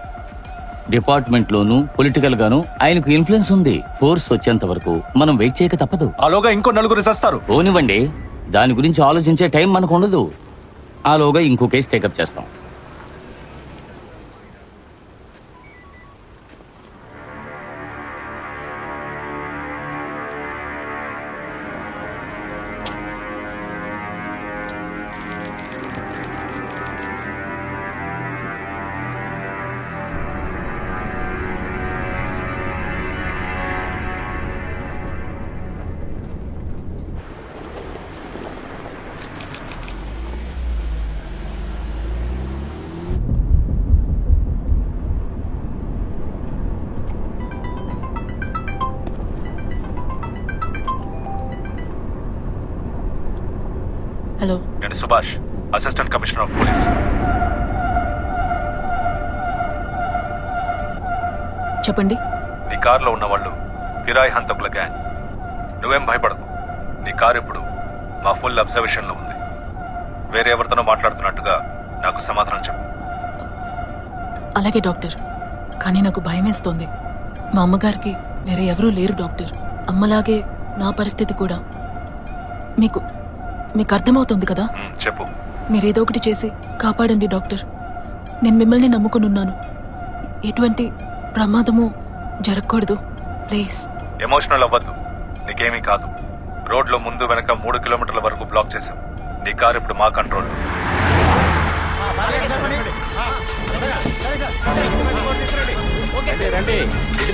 డిపార్ట్మెంట్ లోను పొలిటికల్ గాను ఆయనకు ఇన్ఫ్లుయెన్స్ ఉంది. ఫోర్స్ వచ్చేంత వరకు మనం వెయిట్ చేయక తప్పదు. ఆలోగా ఇంకో నలుగురు చేస్తారు. పోనివ్వండి, దాని గురించి ఆలోచించే టైం మనకు ఉండదు. ఆలోగా ఇంకో కేసు టేకప్ చేస్తాం. హలో. నేను Subhash, assistant commissioner of police. చెప్పండి. నీ కారులో ఉన్న వాళ్ళు కిరాయి హంతకుల గ్యాంగ్. నువ్వేం భయపడకు. నీ కారు ఇప్పుడు మా ఫుల్ అబ్జర్వేషన్ లో ఉంది. వేరే ఎవరితోనో మాట్లాడుతున్నట్టుగా నాకు సమాధానం చెప్పు. అలాగే డాక్టర్. కానీ నాకు భయమేస్తోంది. మా అమ్మగారికి వేరే ఎవరూ లేరు డాక్టర్. అమ్మలాగే నా పరిస్థితి కూడా. మీకు మీకు అర్థమవుతుంది కదా? చెప్పు. మీరేదో ఒకటి చేసి కాపాడండి డాక్టర్. నేను మిమ్మల్ని నమ్ముకునున్నాను. ఎటువంటి ప్రమాదము జరగకూడదు ప్లీజ్. ఎమోషనల్ అవ్వద్దు. నీకేమీ కాదు. రోడ్లో ముందు వెనక 3 కిలోమీటర్ల వరకు బ్లాక్ చేశాం. నీ కారు ఇప్పుడు మా కంట్రోల్.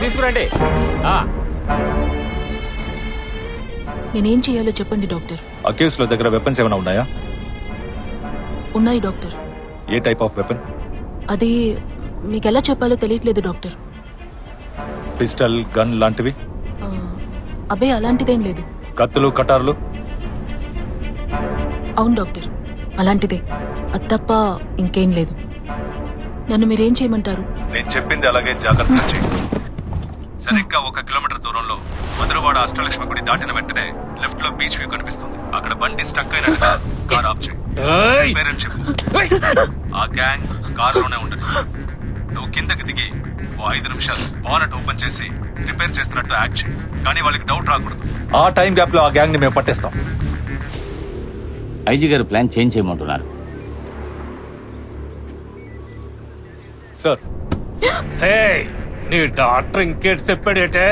తీసుకురండి. నేనేం చేయాలో చెప్పండి డాక్టర్. ఆ కేసులో దగ్గర వెపన్స్ ఏమైనా ఉన్నాయా? ఉన్నాయి doctor. A type of weapon? అది మీకెలా చెప్పాలో తెలియట్లేదు డాక్టర్. పిస్టల్, గన్ లాంటివి? అబ్బే అలాంటిదేం లేదు. కత్తులు, కటార్లు? అవును డాక్టర్, అలాంటిదే. అది తప్ప ఇంకేం లేదు. నన్ను మీరేం చేయమంటారు? నేను చెప్పింది అలాగే జాగ్రత్తగా చేయి. సరిగ్గా 1 కిలోమీటర్ దూరంలో మధురవాడ అష్టలక్ష్మి గుడి దాటిన వెంటనే లెఫ్ట్ లో బీచ్ వ్యూ కనిపిస్తుంది. అక్కడ బండి స్టక్ అయినట్టుగా కార్ ఆఫ్ చేయి. పేరెంట్ చెప్పు. ఆ గ్యాంగ్ కారులోనే ఉండదు. నువ్వు కిందకి దిగి 5 నిమిషాలు బానట్ ఓపెన్ చేసి రిపేర్ చేస్తున్నట్టు యాక్ట్ చేయి. కానీ వాళ్ళకి డౌట్ రాకూడదు. ఆ టైం గ్యాప్ లో ఆ గ్యాంగ్ ని మేము పట్టేస్తాం. ఐజీ గారు ప్లాన్ చేంజ్ చేయమంటున్నారు. సార్. నీ డాక్టర్ ఇంకేటి చెప్పాడేటే?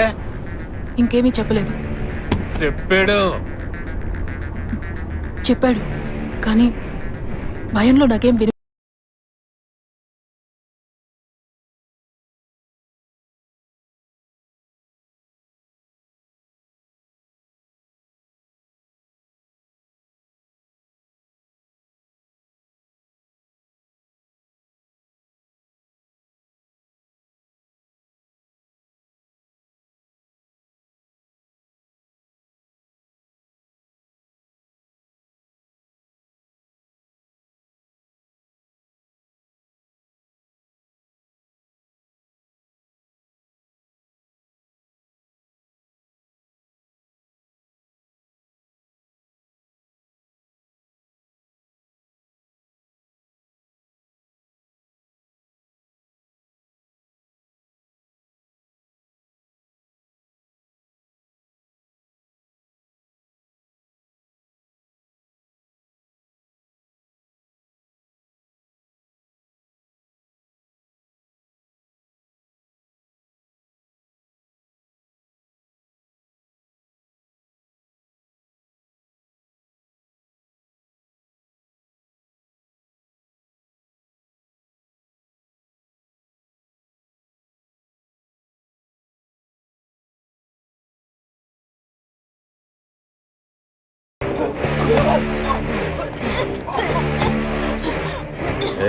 ఇంకేమీ చెప్పలేదు. చెప్పాడు కానీ భయంలో నాకేం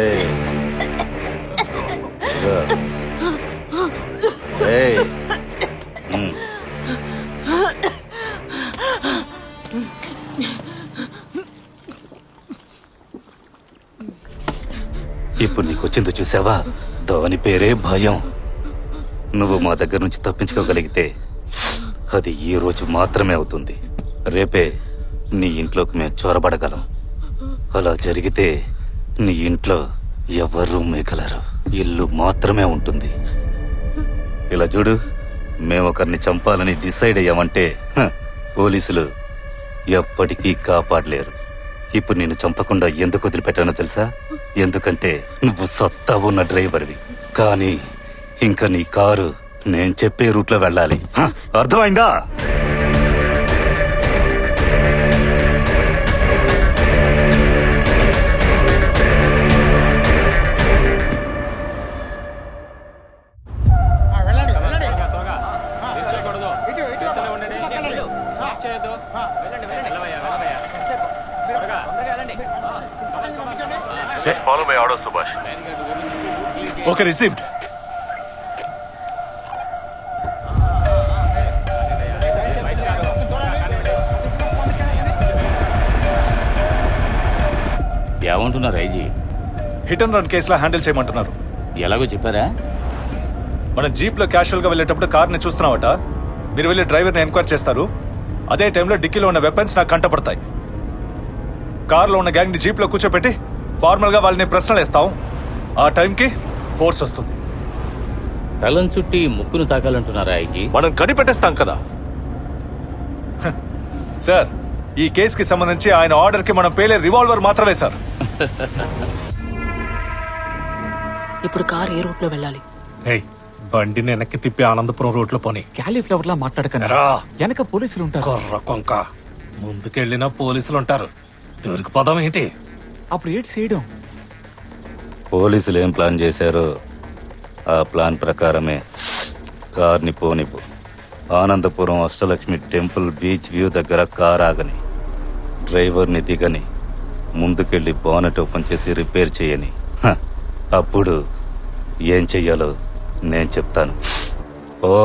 ఏయ్. ఇదిగో. ఏయ్. ఉమ్. ఇప్పుడు నీకొచ్చిందో చూసావా? దాని పేరే భయం. నువ్వు మా దగ్గర నుంచి తప్పించుకోగలిగితే అది ఈ రోజు మాత్రమే అవుతుంది. రేపే నీ ఇంట్లోకి మేము చొరబడగలం. అలా జరిగితే నీ ఇంట్లో ఎవరూ మిగలరు. ఇల్లు మాత్రమే ఉంటుంది. ఇలా చూడు, మేము ఒకరిని చంపాలని డిసైడ్ అయ్యామంటే పోలీసులు ఎప్పటికీ కాపాడలేరు. ఇప్పుడు నేను చంపకుండా ఎందుకు వదిలిపెట్టానో తెలుసా? ఎందుకంటే నువ్వు సత్తా ఉన్న డ్రైవర్వి. కానీ ఇంకా నీ కారు నేను చెప్పే రూట్లో వెళ్ళాలి. అర్థమైందా? Follow my order Subhash. Okay, received. ఏమంటున్నారు ఐజీ? హిట్ అండ్ రన్ కేసులా హ్యాండిల్ చేయమంటున్నారు. ఎలాగో చెప్పారా? మనం జీప్ లో క్యాషువల్ గా వెళ్ళేటప్పుడు కార్ ని చూస్తున్నావట. మీరు వెళ్ళి డ్రైవర్ ని ఎంక్వైరీ చేస్తారు. అదే టైంలో డిక్కీలో ఉన్న వెపన్స్ నాకు కంటపడతాయి. కార్ లో ఉన్న గ్యాంగ్ ని జీప్ లో కూర్చోపెట్టి ఫార్మల్ గా వాళ్ళని ప్రశ్నలు వేస్తాం. ఆ టైంకి ఫోర్స్ వస్తుంది. కళ్ళం చుట్టి ముక్కును తాకాలంటున్నారా ఐజీ? మనం కనిపెట్టేస్తాం కదా సార్. ఈ కేసుకి సంబంధించి ఆయన ఆర్డర్ కి మనం పేలే రివాల్వర్ మాత్రమే సార్. ఇప్పుడు కార్ ఏ రూట్ లో వెళ్ళాలి? బండిని వెనక్కి తిప్పి ఆనందపురం రూట్ లో పోనీ. క్యాలీఫ్లవర్ లా మాట్లాడకండి. వెనక పోలీసులు ఉంటారు. కొర్ర కొంక ముందుకెళ్ళినా పోలీసులు ఉంటారు. దొరికిపోదాం ఏంటి? అప్పుడు ఏంటి చేయడం? పోలీసులు ఏం ప్లాన్ చేశారో ఆ ప్లాన్ ప్రకారమే కార్ని పోనివ్వు. Anandapuram Ashtalakshmi temple beach view దగ్గర కార్ ఆగని, డ్రైవర్ని దిగని, ముందుకెళ్ళి బానెట్ ఓపెన్ చేసి రిపేర్ చేయని. అప్పుడు ఏం చెయ్యాలో నేను చెప్తాను. ఓ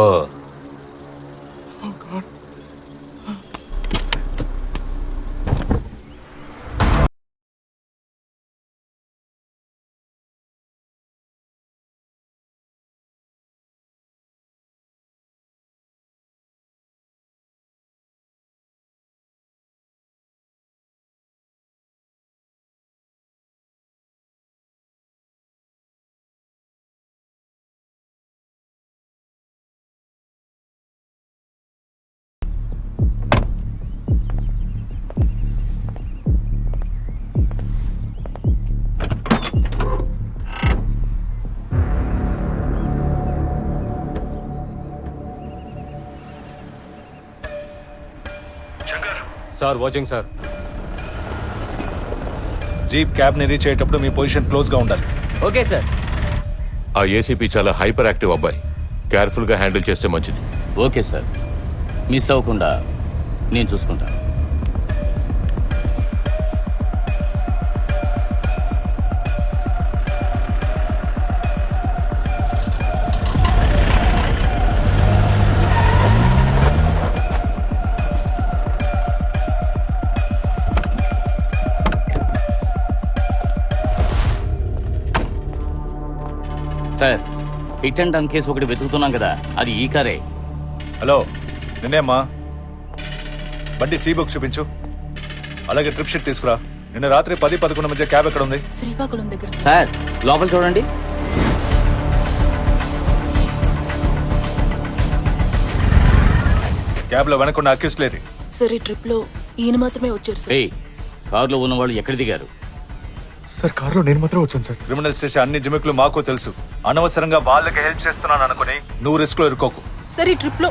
sir watching sir. Jeep cab ని రీచ్ అయ్యేటప్పుడు మీ పొజిషన్ క్లోజ్ గా ఉండాలి. Okay sir. ఆ ఏసీపీ చాలా హైపర్ యాక్టివ్ అబ్బాయి. కేర్ఫుల్ గా హ్యాండిల్ చేస్తే మంచిది. ఓకే సార్, మిస్ అవ్వకుండా నేను చూసుకుంటాను. Sir, hit and run case ఒకటి వెతుకుతున్నాం కదా, అది ఈ కారే. హలో, నిన్నేమ్మా? బండి సీ బుక్ చూపించు. అలాగే ట్రిప్ షీట్ తీసుకురా. నిన్న రాత్రి 10-11 మధ్య క్యాబ్ ఎక్కడ ఉంది? శ్రీకాకుళం దగ్గర. సార్, లోపల చూడండి. క్యాబ్ లో వెనకున్న అక్యూస్ లేరు. సార్, ఈ ట్రిప్ లో ఈయన మాత్రమే వచ్చారు సార్. ఏయ్, కారులో ఉన్న వాళ్ళు ఎక్కడ దిగారు? సార్ కారులో నేను మాత్రం వచ్చాను సార్. క్రిమినల్ స్టేషన్ అన్ని జిమిక్లు మాకు తెలుసు. అనవసరంగా వాళ్ళకి హెల్ప్ చేస్తున్నాను అనుకుని నువ్వు రిస్క్ లో ఇరుకోకు. సార్, ఈ ట్రిప్ లో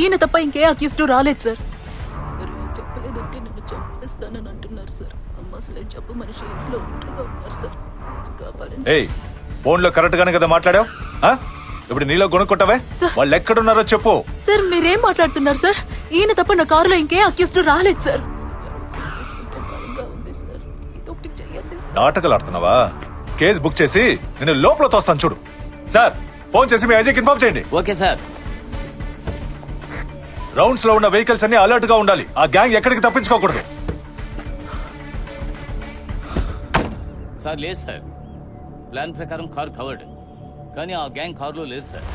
ఈయన తప్ప ఇంకే అక్యూస్డ్ రాలేదు సార్. సార్, ఇలా చెప్పలేదంటే నన్ను చంపేస్తానని అంటున్నారు సార్. అమ్మ అసలే జబ్బు మనిషి, ఇంట్లో ఒంటరిగా ఉన్నారు సార్. కాపాడండి. ఏయ్, ఫోన్ లో కరెక్ట్ గానే కదా మాట్లాడావు? ఇప్పుడు నీలో గుణకొట్టవే. సార్. వాళ్ళు ఎక్కడున్నారో చెప్పు. సార్, మీరేం మాట్లాడుతున్నారు సార్? ఈయన తప్ప నా కారులో ఇంకే అక్యూస్డ్ రాలేదు సార్. భయంగా ఉంది చెయ్యండి సార్, ఏదో ఒకటి చెయ్యండి సార్. నాటకాలు ఆడుతున్నావా? కేసు బుక్ చేసి నేను లోపల తోస్తాను చూడు. సార్, ఫోన్ చేసి మీ ఐజీకి ఇన్ఫార్మ్ చేయండి. Okay sir. రౌండ్స్ లో ఉన్న వెహికల్స్ అన్ని అలర్ట్ గా ఉండాలి. ఆ గ్యాంగ్ ఎక్కడికి తప్పించుకోకూడదు. సార్ లేదు సార్, ప్లాన్ ప్రకారం కారు కవర్డ్, కానీ ఆ గ్యాంగ్ కారులో లేదు సార్.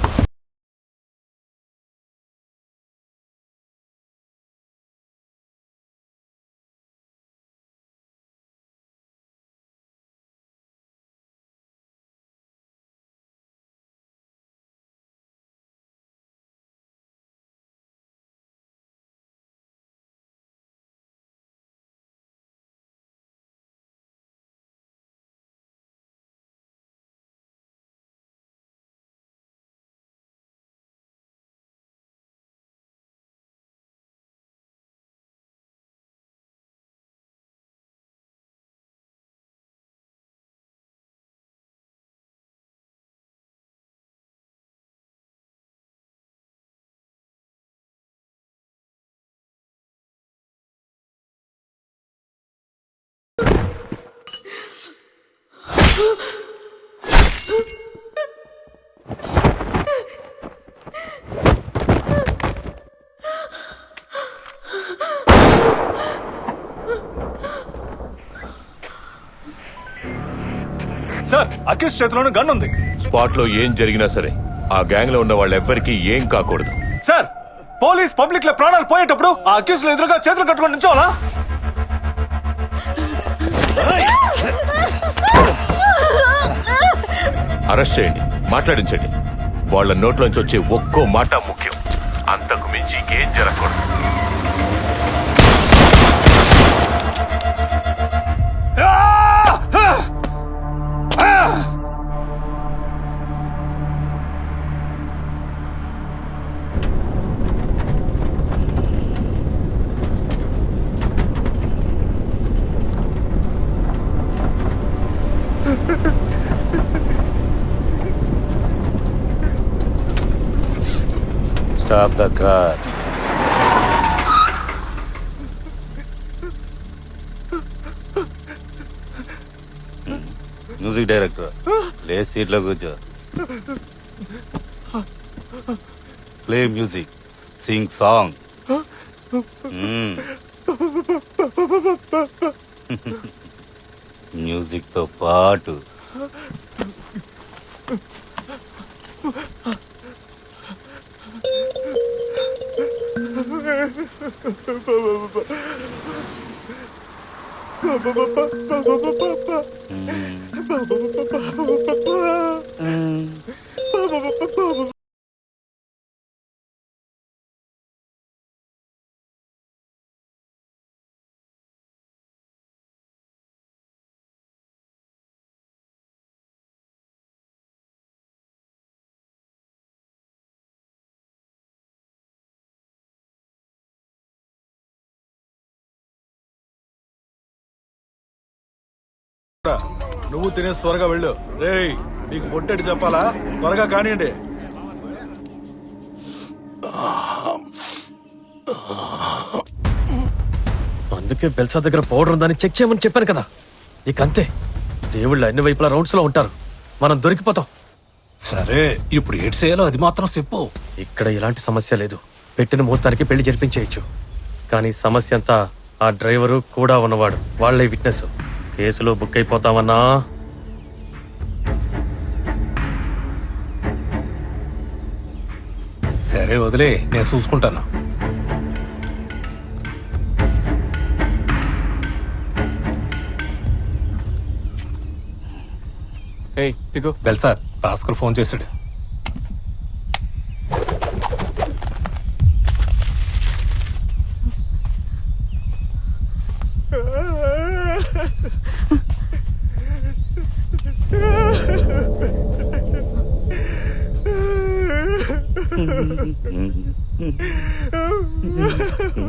సార్, అక్యూజ్ చేతిలోనూ గన్ ఉంది. స్పాట్ లో ఏం జరిగినా సరే ఆ గ్యాంగ్ లో ఉన్న వాళ్ళెవ్వరికీ ఏం కాకూడదు. సార్, పోలీస్ పబ్లిక్ లో ప్రాణాలు పోయేటప్పుడు ఆ అక్యూజ్ లో ఎదురుగా చేతులు కట్టుకొని నిల్చోవాలా? అరెస్ట్ చేయండి, మాట్లాడించండి. వాళ్ళ నోట్లోంచి వచ్చే ఒక్కో మాట ముఖ్యం. అంతకు మించి ఇంకేం జరగకూడదు. Stop the car. Music director, లే సీట్లో కూర్చో. Play music, Singh song. Music తో పాటు నువ్వు తినేసి త్వరగా వెళ్ళు. రేయ్, నీకు బొట్టెటి చెప్పాలా? త్వరగా కానివ్వండి. అందుకే బెల్సా దగ్గర పౌడర్ ఉందని చెక్ చేయమని చెప్పాను కదా. ఇక అంతే, దేవుళ్ళు అన్ని వైపులా రౌండ్స్ లో ఉంటారు, మనం దొరికిపోతాం. సరే, ఇప్పుడు ఏడ్ చేయాలో అది మాత్రం చెప్పు. ఇక్కడ ఎలాంటి సమస్య లేదు. పెట్టిన ముహూర్తానికి పెళ్లి జరిపించేయచ్చు. కానీ సమస్య అంతా ఆ డ్రైవరు కూడా ఉన్నవాడు, వాళ్లే విట్నెస్. కేసులో బుక్ అయిపోతామన్నా. సరే వదిలే, నేను చూసుకుంటాను. ఏయ్ దిగు. బెల్సార్, భాస్కర్ ఫోన్ చేశాడు.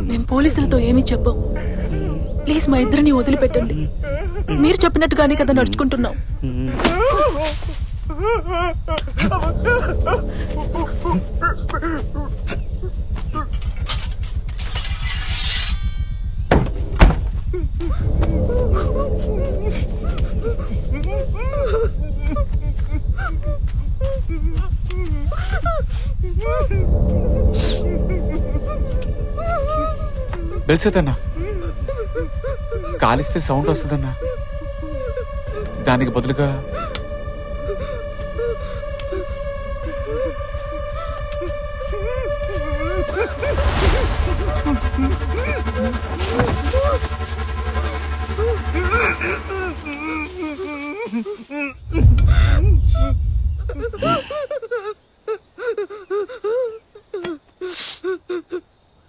మేము పోలీసులతో ఏమీ చెప్పం. ప్లీజ్ మా ఇద్దరిని వదిలిపెట్టండి. మీరు చెప్పినట్టుగానే కదా నడుచుకుంటున్నాం. తెలిసేదన్నా కాలిస్తే సౌండ్ వస్తుందన్నా, దానికి బదులుగా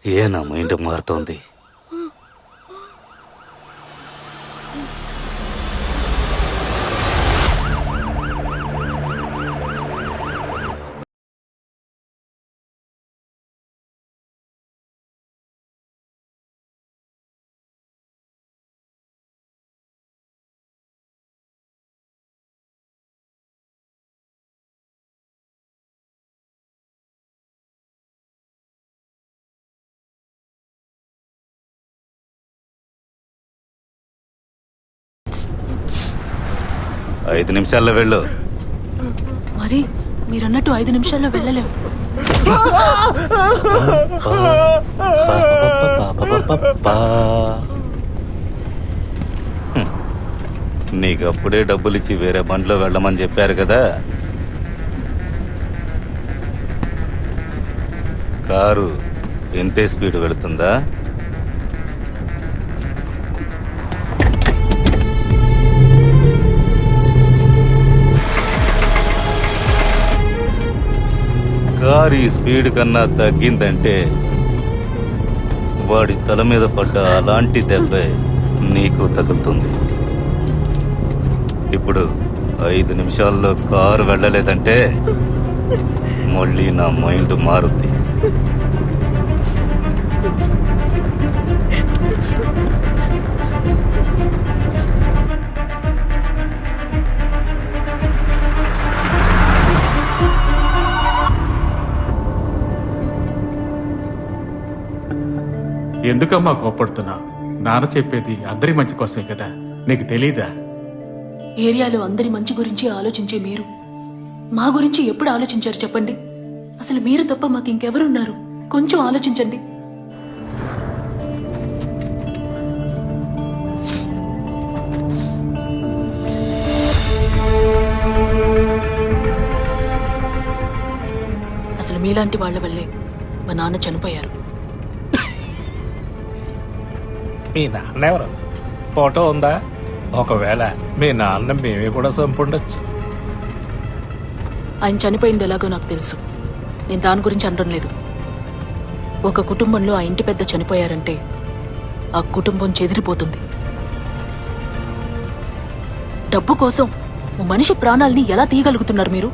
ఏనా మైండ్ మారుతోంది. ఐదు నిమిషాల్లో వెళ్ళు. మరి మీరన్నట్టు 5 నిమిషాల్లో వెళ్ళలేం. నీకప్పుడే డబ్బులిచ్చి వేరే బండిలో వెళ్ళమని చెప్పారు కదా. కారు ఇంతే స్పీడ్ వెళుతుందా? కారు ఈ స్పీడ్ కన్నా తగ్గిందంటే వాడి తల మీద పడ్డ అలాంటి దెబ్బే నీకు తగులుతుంది. ఇప్పుడు 5 నిమిషాల్లో కారు వెళ్ళలేదంటే మళ్ళీ నా మైండ్ మారుద్ది. ఎందుకమ్మా కోపడుతున్నావు? నాన్న చెప్పేది అందరి మంచి కోసమే కదా, నీకు తెలీదా? ఏరియాలో అందరి మంచి గురించి ఆలోచించే మీరు మా గురించి ఎప్పుడు ఆలోచించారు చెప్పండి? అసలు మీరు తప్ప మాకు ఇంకెవరున్నారు? కొంచెం ఆలోచించండి. అసలు మీలాంటి వాళ్ళ వల్లే మా నాన్న చనిపోయారు. మీ నాన్న ఎవరు? ఫోటో ఉందా? ఒకవేళ మీ నాన్న మేమే కూడా చంపుండొచ్చు. ఆయన చనిపోయింది ఎలాగో నాకు తెలుసు. నేను దాని గురించి అనడం లేదు. ఒక కుటుంబంలో ఆ ఇంటి పెద్ద చనిపోయారంటే ఆ కుటుంబం చెదిరిపోతుంది. డబ్బు కోసం ఓ మనిషి ప్రాణాల్ని ఎలా తీయగలుగుతున్నారు మీరు?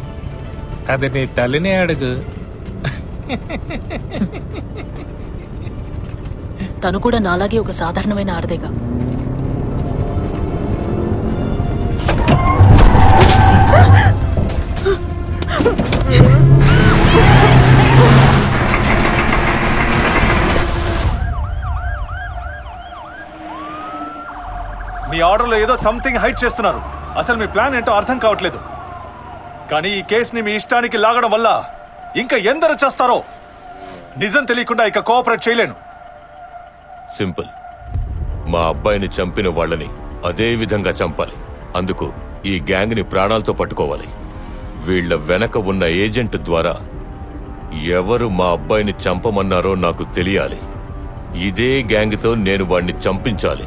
అది నీ తల్లిని అడుగు. తను కూడా నాలాగే ఒక సాధారణమైన ఆడదేగా. మీ ఆర్డర్లో ఏదో సంథింగ్ హైడ్ చేస్తున్నారు. అసలు మీ ప్లాన్ ఏంటో అర్థం కావట్లేదు. కానీ ఈ కేసుని మీ ఇష్టానికి లాగడం వల్ల ఇంకా ఎందరు చేస్తారో నిజం తెలియకుండా ఇక కోఆపరేట్ చేయలేను. సింపుల్. మా అబ్బాయిని చంపిన వాళ్ళని అదే విధంగా చంపాలి. అందుకు ఈ గ్యాంగ్ ని ప్రాణాలతో పట్టుకోవాలి. వీళ్ల వెనక ఉన్న ఏజెంట్ ద్వారా ఎవరు మా అబ్బాయిని చంపమన్నారో నాకు తెలియాలి. ఇదే గ్యాంగ్తో నేను వాడిని చంపించాలి.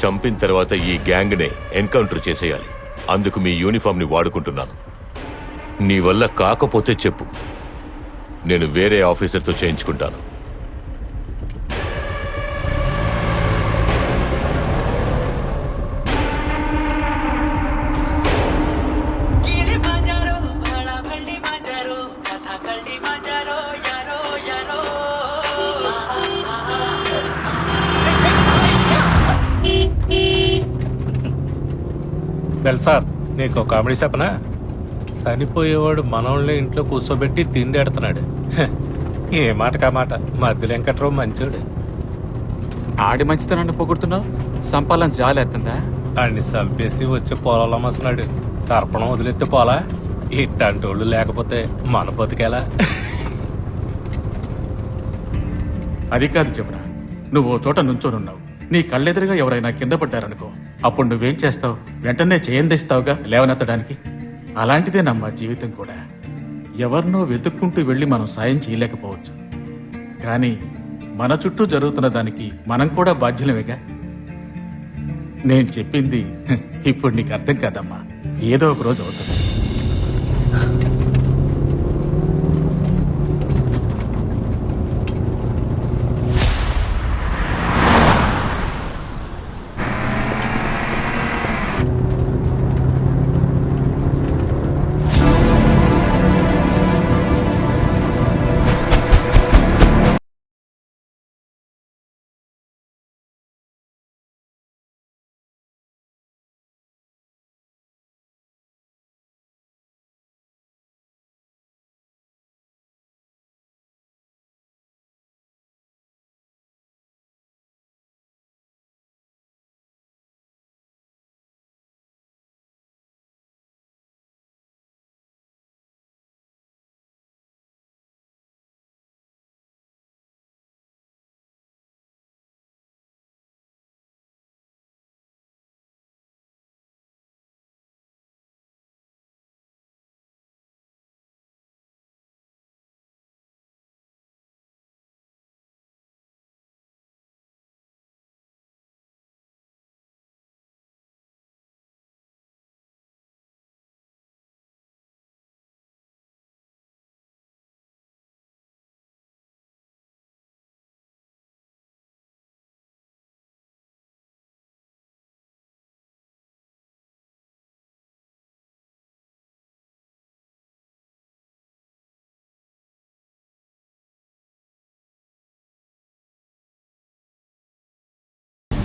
చంపిన తర్వాత ఈ గ్యాంగ్ నే ఎన్కౌంటర్ చేసేయాలి. అందుకు మీ యూనిఫామ్ ని వాడుకుంటున్నాను. నీ వల్ల కాకపోతే చెప్పు, నేను వేరే ఆఫీసర్తో చేయించుకుంటాను. సార్, నీకు ఒక కామెడీ చెప్పనా? చనిపోయేవాడు మనోళ్ళని ఇంట్లో కూర్చోబెట్టి తిండి ఎడుతున్నాడు. ఏ మాటకా మాట మధ్య వెంకట్రావు మంచోడు. ఆడి మంచితనాన్ని పొగుడుతున్నావు, సంపాలని జాలేస్తుందా? ఆడిని చంపేసి వచ్చి పొలాలు అమ్మస్తున్నాడు. తర్పణం వదిలేస్తే పోలా? ఇట్టంటోళ్ళు లేకపోతే మన బతికేలా? అది కాదు చెప్పరా, నువ్వు ఓ చోట నుంచోనున్నావు, నీ కళ్ళెదురుగా ఎవరైనా కింద పడ్డారనుకో, అప్పుడు నువ్వేం చేస్తావు? వెంటనే చేయందిస్తావుగా లేవనెత్తడానికి. అలాంటిదేనమ్మా జీవితం కూడా. ఎవరినో వెతుక్కుంటూ వెళ్ళి మనం సాయం చేయలేకపోవచ్చు, కానీ మన చుట్టూ జరుగుతున్న దానికి మనం కూడా బాధ్యులమేగా. నేను చెప్పింది ఇప్పుడు నీకు అర్థం కాదమ్మా, ఏదో ఒక రోజు అవుతుంది.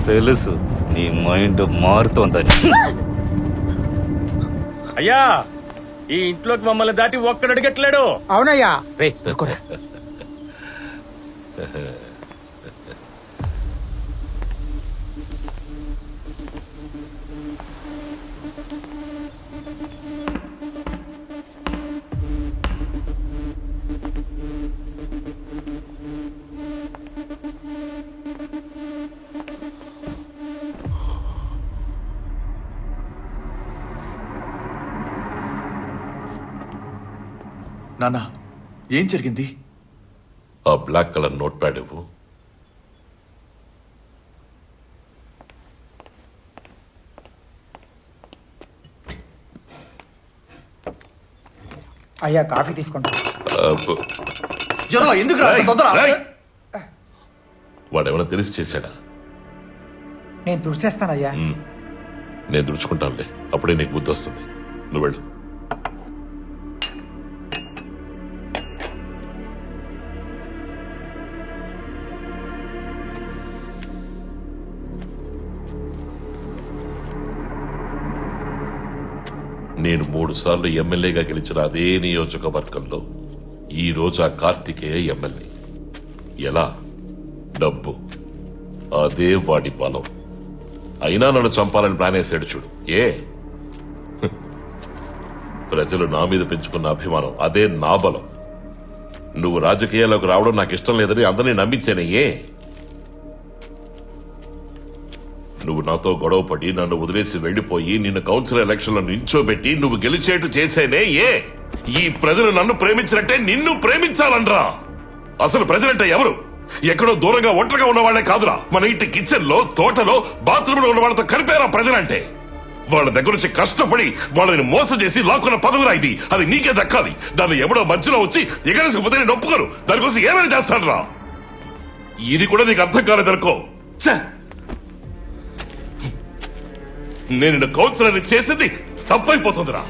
తెలుసు నీ మైండ్ మారుతోందని. అయ్యా, ఈ ఇంట్లోకి మమ్మల్ని దాటి ఒక్కడు అడిగట్లేడు. అవునయ్యా. నాన్న, ఏం జరిగింది? ఆ బ్లాక్ కలర్ నోట్ ప్యాడ్ ఇవ్వు. అయ్యా, కాఫీ తీసుకుంటా. ఎందుకు వాడేమైనా తెలిసి చేశాడా? నేను తుడిచేస్తానయ్యా. నేను దుడుచుకుంటానులే, అప్పుడే నీకు బుద్ధి వస్తుంది. నువ్వు వెళ్ళు. నేను 3 సార్లు ఎమ్మెల్యేగా గెలిచిన అదే నియోజకవర్గంలో ఈ రోజు ఆ కార్తికేయ ఎమ్మెల్యే. ఎలా? డబ్బు. అదే వాడి బలం. అయినా నన్ను చంపాలని ప్లాన్ వేసాడు చూడు. ఏ ప్రజలు నా మీద పెంచుకున్న అభిమానం అదే నా బలం. నువ్వు రాజకీయాల్లోకి రావడం నాకు ఇష్టం లేదని అందరినీ నమ్మించానే. ఏ నువ్వు నాతో గొడవపడి నన్ను వదిలేసి వెళ్లిపోయి నిన్ను కౌన్సిల్ ఎలక్షన్ లో నించోబెట్టి నువ్వు గెలిచేట్టు చేసేనే. ఏ ఈ ప్రజలు నన్ను ప్రేమించినట్టే నిన్ను ప్రేమించాలనరా? అసలు ప్రజలంటే ఎవరు? ఎక్కడో దూరంగా ఒంటరిగా ఉన్న వాళ్లే కాదురా, మన ఇంటి కిచెన్ లో, తోటలో, బాత్రూమ్ లో ఉన్న వాళ్ళతో కలిపేరా ప్రజలంటే. వాళ్ళ దగ్గర నుంచి కష్టపడి వాళ్ళని మోసం చేసి లాక్కున్న పదవిరా ఇది. అది నీకే దక్కాలి. దాన్ని ఎవడో మధ్యలో వచ్చి ఎగరేసుకుపోతే నేను ఒప్పుకోను. దానికోసం ఏమైనా చేస్తానరా? ఇది కూడా నీకు అర్థం కాలేదనుకో. నేను నిన్ను కౌన్సిలర్ని చేసింది తప్పైపోతుందిరా.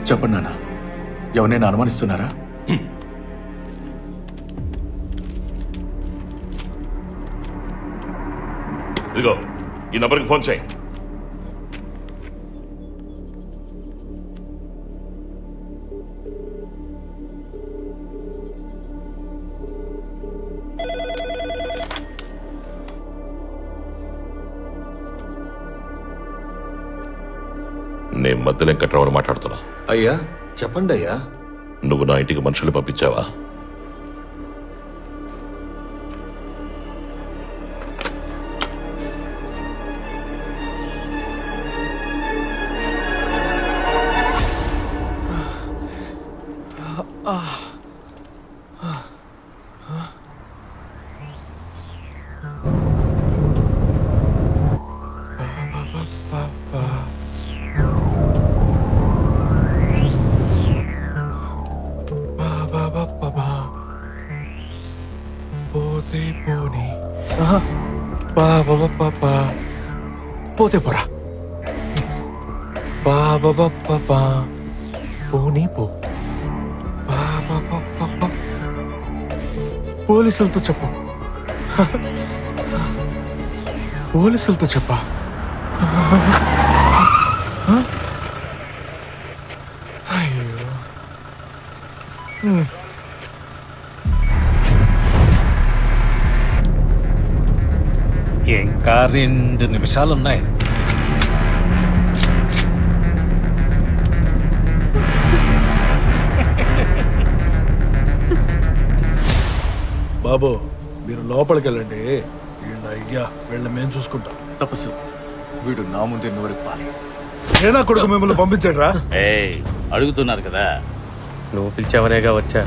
చెప్పండి నాన్న, ఎవరైనా అనుమానిస్తున్నారా? ఇదిగో ఈ నంబర్కి ఫోన్ చేయి. నేను మధ్య వెంకట్రావుని మాట్లాడుతున్నా. అయ్యా, చెప్పండి అయ్యా. నువ్వు నా ఇంటికి మనుషులు పంపించావా? పోతే పోనీ పోతే పోరా బాబా పోనీ పో పోలీసులతో చెప్పు పోలీసులతో చెప్పా అయ్యో ఇంకా 2 నిమిషాలున్నాయి. బాబు మీరు లోపలికి వెళ్ళండి. వీళ్ళ అయ్యా వీళ్ళ మేము చూసుకుంటాం. తపస్సు, వీడు నా ముందే నోరెప్పాలి. ఏనా కొడుకు మిమ్మల్ని పంపించాడు రా. అడుగుతున్నారు కదా. నువ్వు పిలిచావనేగా వచ్చా.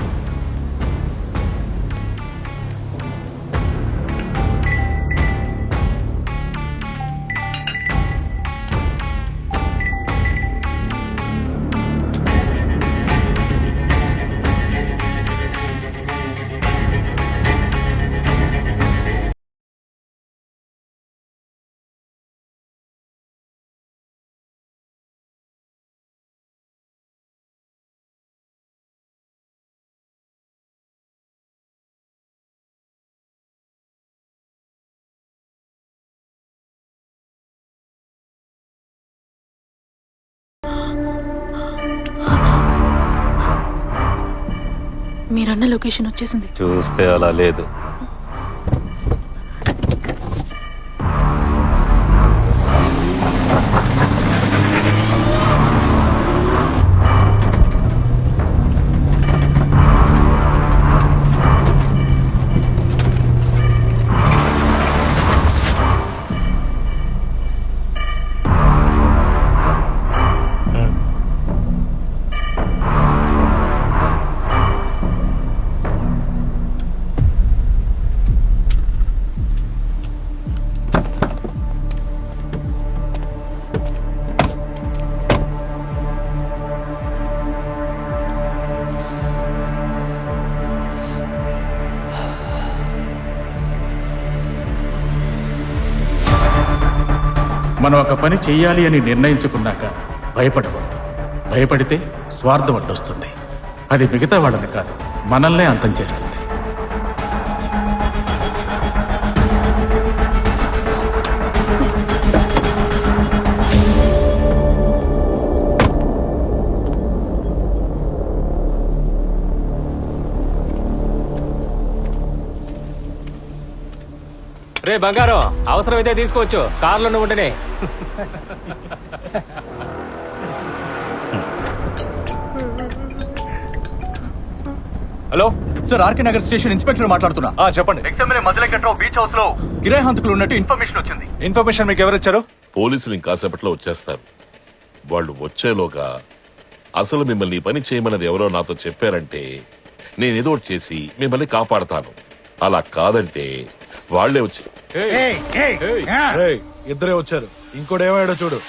మీరన్న లొకేషన్ వచ్చేసింది. చూస్తే అలా లేదు. మనం ఒక పని చెయ్యాలి అని నిర్ణయించుకున్నాక భయపడకూడదు. భయపడితే స్వార్థం అడ్డొస్తుంది. అది మిగతా వాళ్ళని కాదు, మనల్నే అంతం చేస్తుంది. రే బంగారం, అవసరమైతే తీసుకోవచ్చు. కార్లో ఉండనే. Hello sir, RK Nagar station inspector మాట్లాడుతున్నా. చెప్పండి. ఎక్స్ఎమ్ఎల్ఏ మధ్యలో బీచ్ హౌస్ లో కిరాయి హంతకులు ఉన్నట్టు ఇన్ఫర్మేషన్ వచ్చింది. ఇన్ఫర్మేషన్ మీకు ఎవరు ఇచ్చారు? పోలీసులు ఇంకాసేపట్లో వచ్చేస్తారు. వాళ్ళు వచ్చేలోగా అసలు మిమ్మల్ని ఈ పని చేయమన్నది ఎవరో నాతో చెప్పారంటే నేనేదో ఒకటి చేసి మిమ్మల్ని కాపాడతాను. అలా కాదంటే వాళ్లే వచ్చి ఇద్దరే వచ్చారు. ఇంకోటేమయ్యాడో చూడు.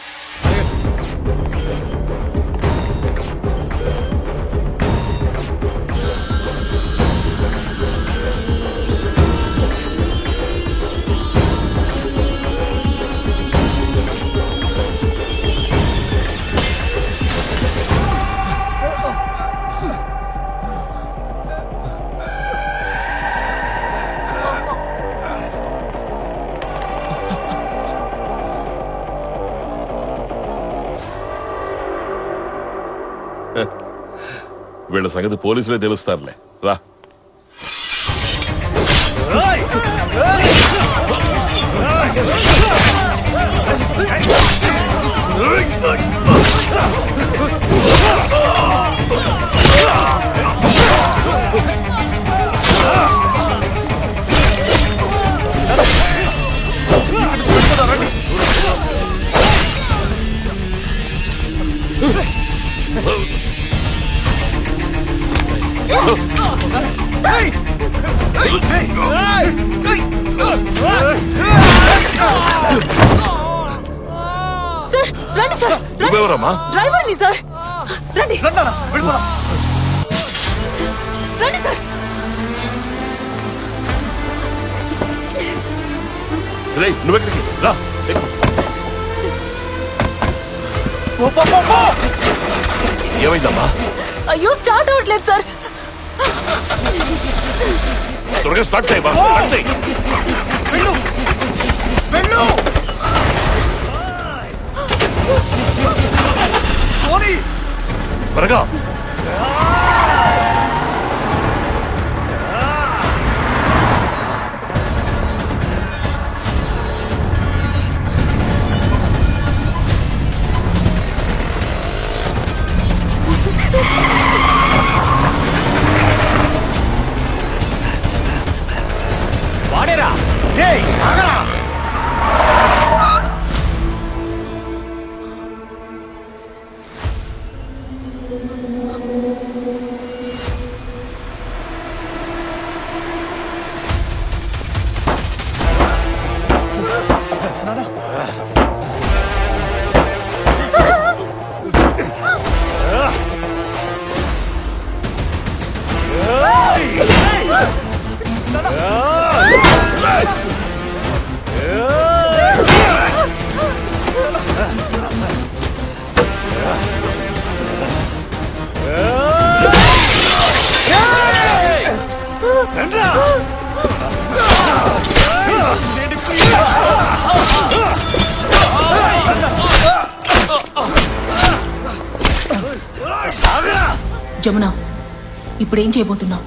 వీళ్ళ సంగతి పోలీసులే తెలుస్తారులే. రా. సార్ రండి సార్, నువ్వెవరమ్మా? డ్రైవర్ని సార్, రండి రండి సార్. రేయ్, నువ్వెక్కడికి రా. ఏమైందమ్మా? అయ్యో స్టార్ట్ అవ్వట్లేదు సార్. త్వరగా స్టార్ట్ చేయమా. స్టార్ట్ చేయి. త్వరగా. వాడేరా ఏయ్ ఆగరా. జమున, ఇప్పుడేం చేయబోతున్నావు?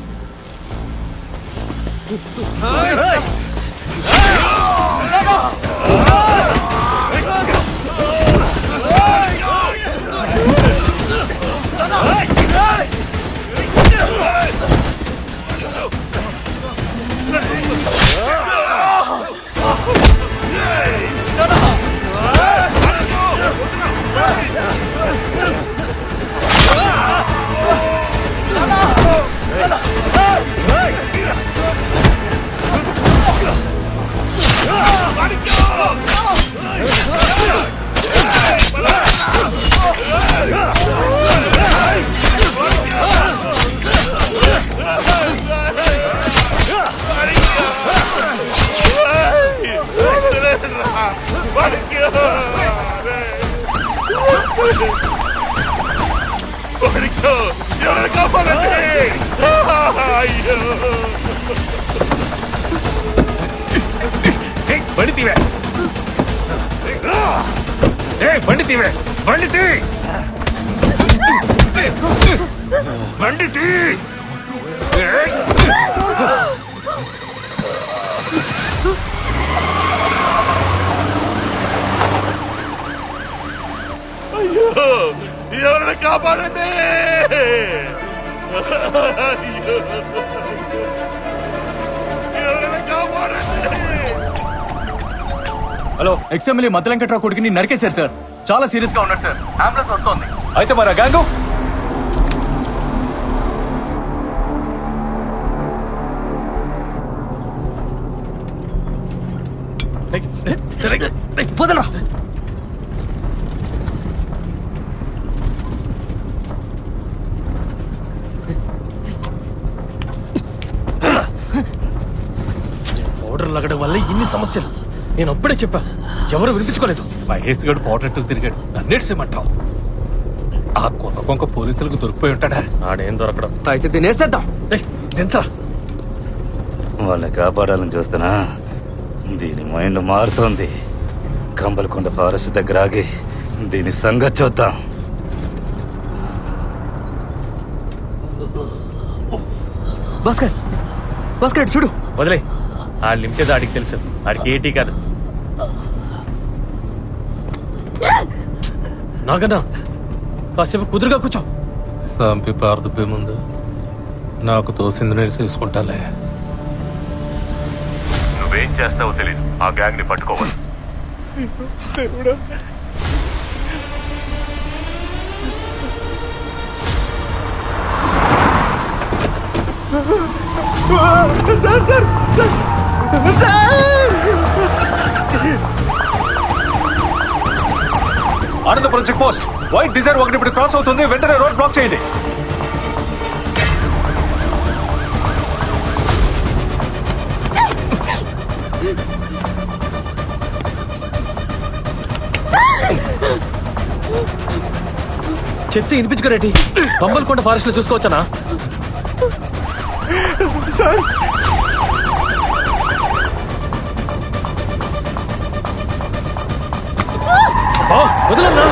బండితీవే బండితీవే బండితీ బండితీ. అయ్యో, ఎవరైనా కాపాడండి. ఎవరైనా కాపాడండి. హలో, ఎక్స్ఎమ్మెల్యే మధ్య వెంకట్రావు కొడుకుని నరికేశారు సార్. చాలా సీరియస్ గా ఉన్నాడు సార్. అంబులెన్స్ వస్తోంది. అయితే మరి ఆ గ్యాంగు వదలరా. పౌడర్ లగడం వల్ల ఇన్ని సమస్యలు. నేను అప్పుడే చెప్పా, ఎవరు వినిపించుకోలేదు. మహేష్ గడు పోటట్టు తిరిగాడు, నన్నేడ్సేమంటావు? ఆ కొన్న కొంక పోలీసులకు దొరికిపోయి ఉంటాడా? ఆడేం దొరకడం. అయితే తినేసేద్దాం. దించరా. వాళ్ళని కాపాడాలని చూస్తున్నా దీని మైండ్ మారుతోంది. కంబలకొండ ఫారెస్ట్ దగ్గర ఆగి దీని సంగతి చూద్దాం. భాస్కర్, భాస్కర్ చూడు. వదిలే, ఆ లిమిటేది ఆడికి తెలుసు. ఆడికి ఏటీ కాదు. నాగన్నా, కాసేపు కుదురుగా కూర్చో. సంపి పారదుబ్బే ముందు నాకు తోసింది నేను చేసుకుంటాలే. నువ్వేం చేస్తావో తెలీదు. ఆ గ్యాంగ్ ని పట్టుకోవాలి. Anantapuram check post white Dzire ఒకటి ఇప్పుడు క్రాస్ అవుతుంది. వెంటనే రోడ్ బ్లాక్ చేయండి. చెప్తే వినిపించుకోరేటి? కంబల్కొండ ఫారెస్ట్ లో చూసుకోవచ్చనా? వదలన్నా.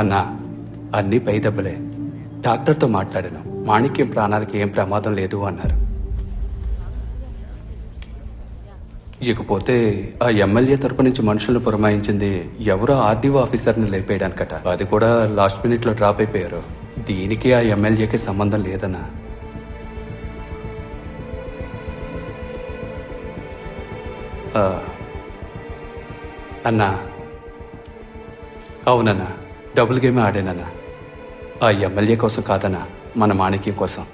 అన్నా, అన్నీ పై దెబ్బలే. డాక్టర్తో మాట్లాడాను. మాణిక్యం ప్రాణాలకి ఏం ప్రమాదం లేదు అన్నారు. ఇకపోతే ఆ ఎమ్మెల్యే తరపు నుంచి మనుషులను పురమాయించింది ఎవరో ఆర్డీఓ ఆఫీసర్ని లేపేయడానికట. అది కూడా లాస్ట్ మినిట్ లో డ్రాప్ అయిపోయారు. దీనికి ఆ ఎమ్మెల్యేకి సంబంధం లేదన్నా. అన్నా, అవునన్నా, డబుల్ గేమ్ ఆడానన్నా. ఆ ఎమ్మెల్యే కోసం కాదన్నా, మన మాణిక్యం కోసం.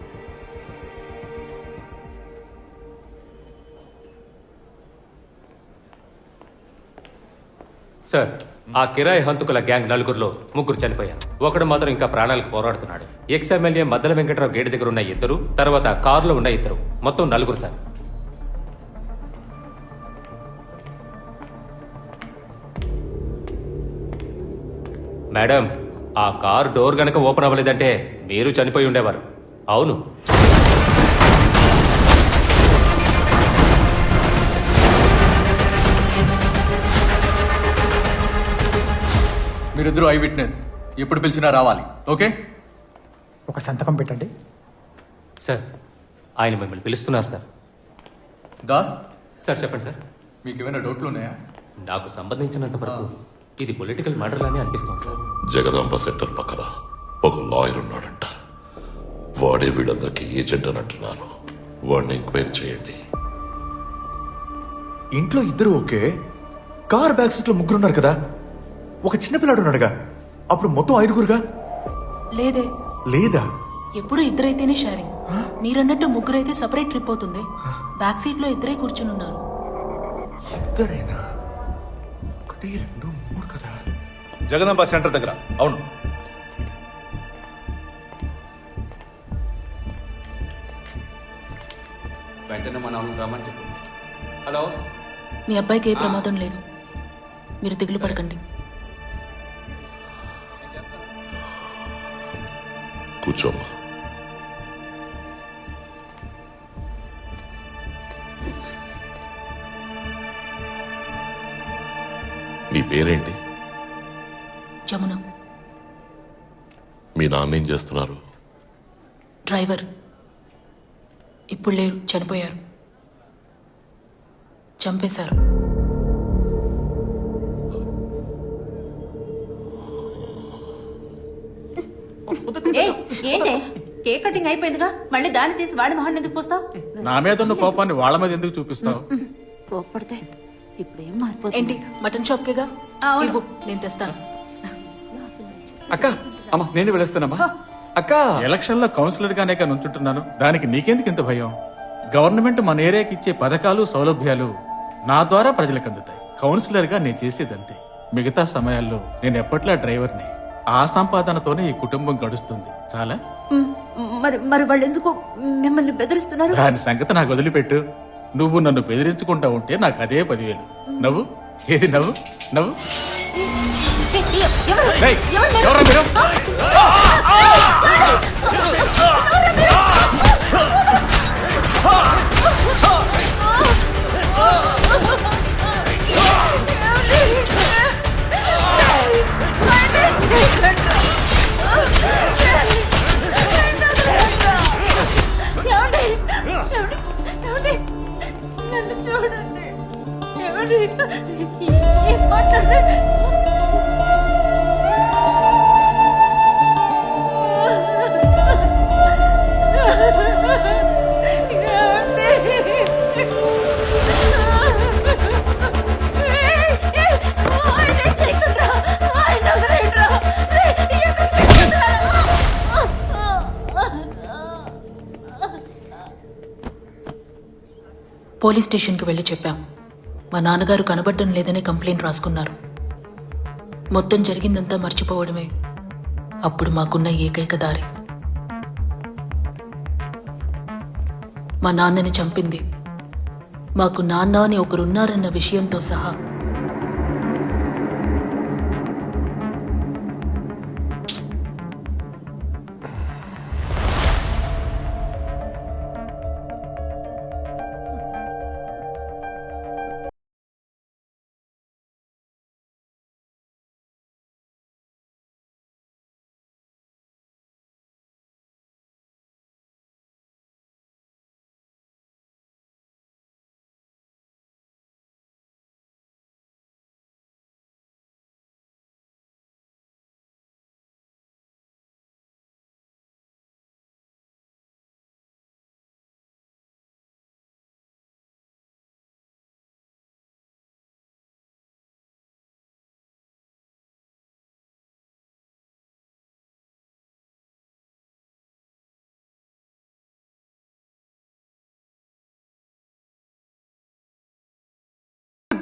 సార్, ఆ కిరాయి హంతకుల గ్యాంగ్ నలుగురిలో ముగ్గురు చనిపోయారు. ఒకడు మాత్రం ఇంకా ప్రాణాలకు పోరాడుతున్నాడు. Ex MLA Maddala Venkatarao gate దగ్గర ఉన్న ఇద్దరు, తర్వాత కారులో ఉన్న ఇద్దరు, మొత్తం నలుగురు సార్. మేడం, ఆ కారు డోర్ గనక ఓపెన్ అవ్వలేదంటే మీరు చనిపోయి ఉండేవారు. అవును. మీరిద్దరు ఐ విట్నెస్. ఎప్పుడు పిలిచినా రావాలి. ఓకే? ఒక సంతకం పెట్టండి. సార్, ఆయన మిమ్మల్ని పిలుస్తున్నారు సార్. దాస్ సార్ చెప్పండి సార్. మీకు ఏమైనా డౌట్లు ఉన్నాయా? నాకు సంబంధించినంత వరకు ఇది పొలిటికల్ మర్డర్ అని అనిపిస్తుంది సార్. జగదాంబ సెంటర్ పక్కన ఒక లాయర్ ఉన్నాడంట. వాడే వీళ్ళందరికీ ఏజెంట్ అని అంటున్నారు. వాడిని ఎంక్వైరీ చేయండి. ఇంట్లో ఇద్దరు ఓకే, కార్ బ్యాక్ సీట్ లో ముగ్గురున్నారు కదా. ఒక చిన్నపిల్లాడు ఉన్నాడుగా. అప్పుడు మొత్తం 5గురుగా లేదే. లేదా? ఎప్పుడు ఇద్దరైతేనే షేరింగ్. మీరన్నట్టు ముగ్గురైతే సపరేట్ ట్రిప్ అవుతుంది. బ్యాక్ సీట్ లో ఇద్దరే కూర్చుని ఉన్నారు. ఇద్దరేనా? 1, 2, 3 కదా. జగదాంబ సెంటర్ దగ్గర. అవును. వెంటనే మన రమ్మని చెప్పు. హలో, మీ అబ్బాయికి ఏ ప్రమాదం లేదు. మీరు దిగులు పడకండి. కూర్చోమ్మా. నీ పేరేంటి? జమున. మీ నాన్న ఏం చేస్తున్నారు? డ్రైవర్. ఇప్పుడు లేరు, చనిపోయారు. చంపేశారు. ఏంటే కేక్ కటింగ్ అయిపోయిందిగా, మళ్ళీ దాన్ని తీసి వాడి మొహాన్ని ఎందుకు పోస్తావు? నా మీద ఉన్న కోపాన్ని వాళ్ళ మీద ఎందుకు చూపిస్తావు? కోప్పడితే ఇప్పుడు ఏం మారిపోతుంది? ఏంటి, మటన్ షాప్ కేగా? ఇవ్వు, నేను తెస్తాను. అక్క, అమ్మా నేను వెళ్ళొస్తానమ్మా. అక్క ఎలక్షన్ లో కౌన్సిలర్ గానే నుంచుంటున్నాను. దానికి నీకెందుకు ఇంత భయం? గవర్నమెంట్ మన ఏరియాకి ఇచ్చే పథకాలు సౌలభ్యాలు నా ద్వారా ప్రజలకు అందుతాయి. కౌన్సిలర్ గా నేను చేసేదంతే. మిగతా సమయాల్లో నేను ఎప్పట్లా డ్రైవర్ని. ఆ సంపాదనతోనే ఈ కుటుంబం గడుస్తుంది. చాలా మరి వాళ్ళు ఎందుకు మిమ్మల్ని బెదిరిస్తున్నారు? దాని సంగతి నాకు వదిలిపెట్టు. నువ్వు నన్ను బెదిరించుకుంటా ఉంటే నాకు అదే 10,000. నవ్వు, ఏది నవ్వు, నవ్వు. ఏయ్, ఎవరా మీరు? నన్ను చూడండి. ఏమండి? పోలీస్ స్టేషన్కి వెళ్ళి చెప్పాం. మా నాన్నగారు కనబడడం లేదని కంప్లైంట్ రాసుకున్నారు. మొత్తం జరిగిందంతా మర్చిపోవడమే అప్పుడు మాకున్న ఏకైక దారి. మా నాన్నని చంపింది మాకు నాన్న అని ఒకరున్నారన్న విషయంతో సహా.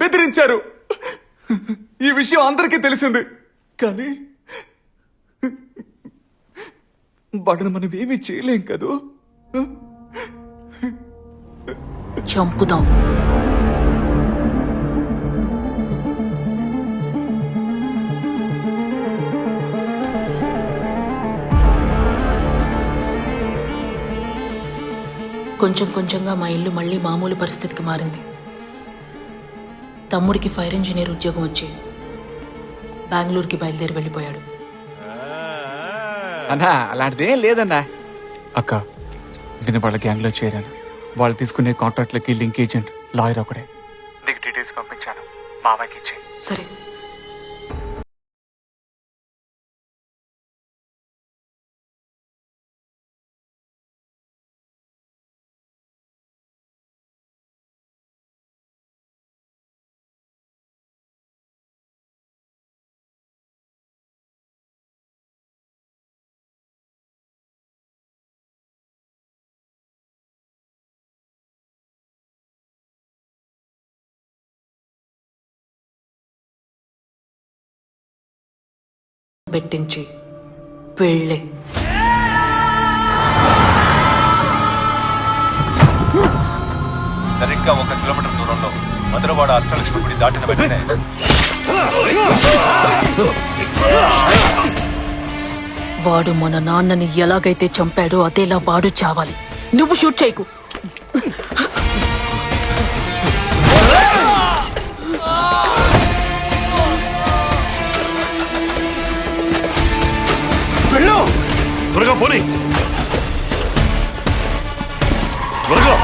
బెదిరించారు. ఈ విషయం అందరికీ తెలిసింది. కానీ వాడిని మనం ఏమీ చేయలేం కదూ. చంపుదాం. కొంచెం కొంచెంగా మా ఇల్లు మళ్ళీ మామూలు పరిస్థితికి మారింది. తమ్ముడికి ఫైర్ ఇంజనీర్ ఉద్యోగం వచ్చి బెంగళూరుకి బయలుదేరి వెళ్ళిపోయాడు. అన్నా అలాంటిదేం లేదన్నా. అక్క నేను వాళ్ళ గ్యాంగ్ లో చేరాను. వాళ్ళు తీసుకునే కాంట్రాక్ట్లకి లింక్ ఏజెంట్ లాయర్ ఒకడే. నీకు డీటెయిల్స్ పంపించాను, మామయ్యకి ఇచ్చే. సరే. పెట్టించి వెళ్ళే. సరిగ్గా 1 కిలోమీటర్ దూరంలో మధురవాడ అష్టలక్ష్మి గుడి దాటిన వెంటనే వాడు మన నాన్నని ఎలాగైతే చంపాడో అదేలా వాడు చావాలి. నువ్వు షూట్ చేయకు. త్వరగా పోనీ, త్వరగా.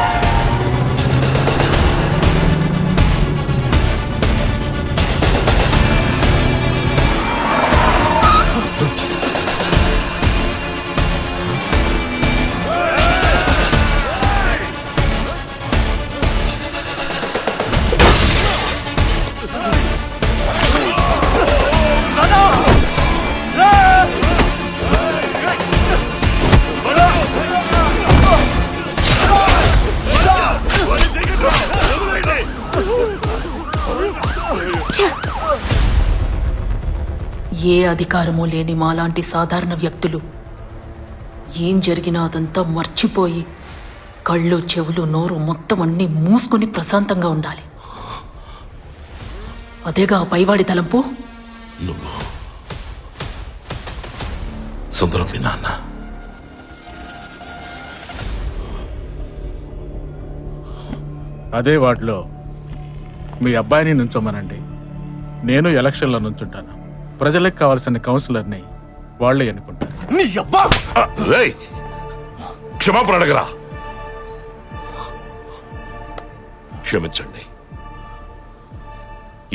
ఏ అధికారమూ లేని మాలాంటి సాధారణ వ్యక్తులు ఏం జరిగినా అదంతా మర్చిపోయి కళ్ళు చెవులు నోరు మొత్తం అన్నీ మూసుకొని ప్రశాంతంగా ఉండాలి. అదేగా ఆ పైవాడి తలంపు. నువ్వు సుందరం మీ నాన్న. అదే వాటిలో మీ అబ్బాయిని నుంచోమనండి. నేను ఎలక్షన్లో నుంచుంటాను. ప్రజలకు కావాల్సిన కౌన్సిలర్ని వాళ్లే ఎన్నుకుంటారు. నీ అబ్బా! రేయ్, క్షమాపణ అడగరా. క్షమించండి,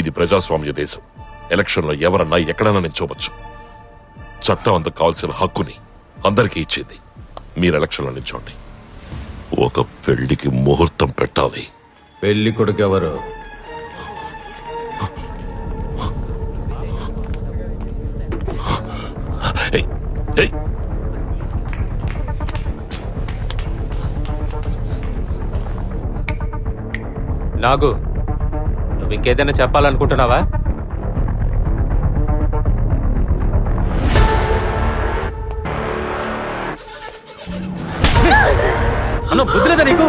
ఇది ప్రజాస్వామ్య దేశం. ఎలక్షన్లో ఎవరన్నా ఎక్కడన్నా నిల్చోవచ్చు. చట్టం అంత కావాల్సిన హక్కుని అందరికీ ఇచ్చింది. మీరు ఎలక్షన్లో నిల్చోండి. ఒక పెళ్లికి ముహూర్తం పెట్టాలి. పెళ్లి కొడుకు ఎవరు? ఏయ్, ఏయ్. నాగు, నువ్వు ఇంకేదైనా చెప్పాలనుకుంటున్నావా? అన్న బుద్ధి లేదా నీకు?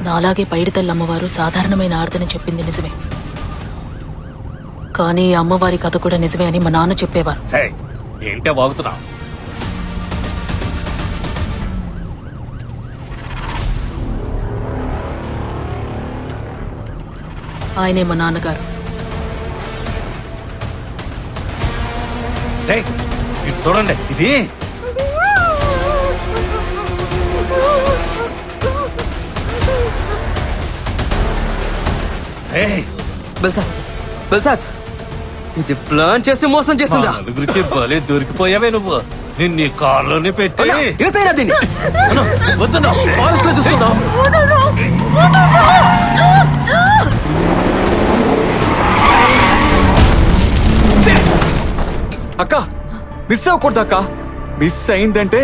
నాలాగే పైడితల్లి అమ్మవారు సాధారణమైన ఆర్తని చెప్పింది నిజమే. కానీ ఈ అమ్మవారి కథ కూడా నిజమే అని మా నాన్న చెప్పేవారు. ఏంటే వాగుతున్నా? ఆయనే మా నాన్నగారు. ఇది చూడండి, ఇది బెల్సాత్ ఇది ప్లాన్ చేసి మోసం చేసిందా? నలుగురికి బలి దొరికిపోయావే నువ్వు. నిన్ను కారులోనే పెట్టి దీన్ని వద్దున్నా, ఫారెస్ట్ లో చూస్తున్నావు. అక్క, మిస్ అవ్వకూడదు అక్క. మిస్ అయిందంటే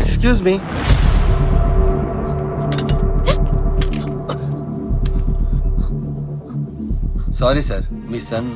ఎక్స్క్యూజ్ మీ. సారీ సార్, మీ సన్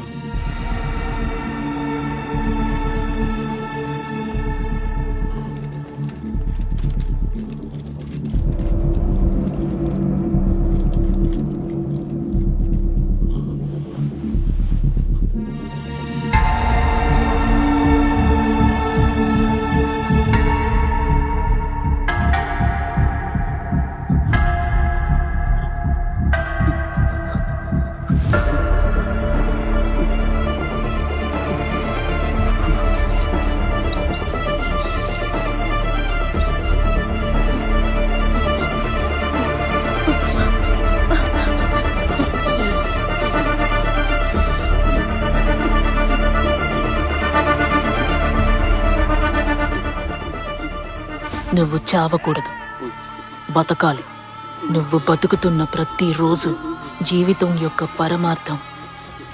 నువ్వు చావకూడదు, బతకాలి. నువ్వు బతుకుతున్న ప్రతిరోజు జీవితం యొక్క పరమార్థం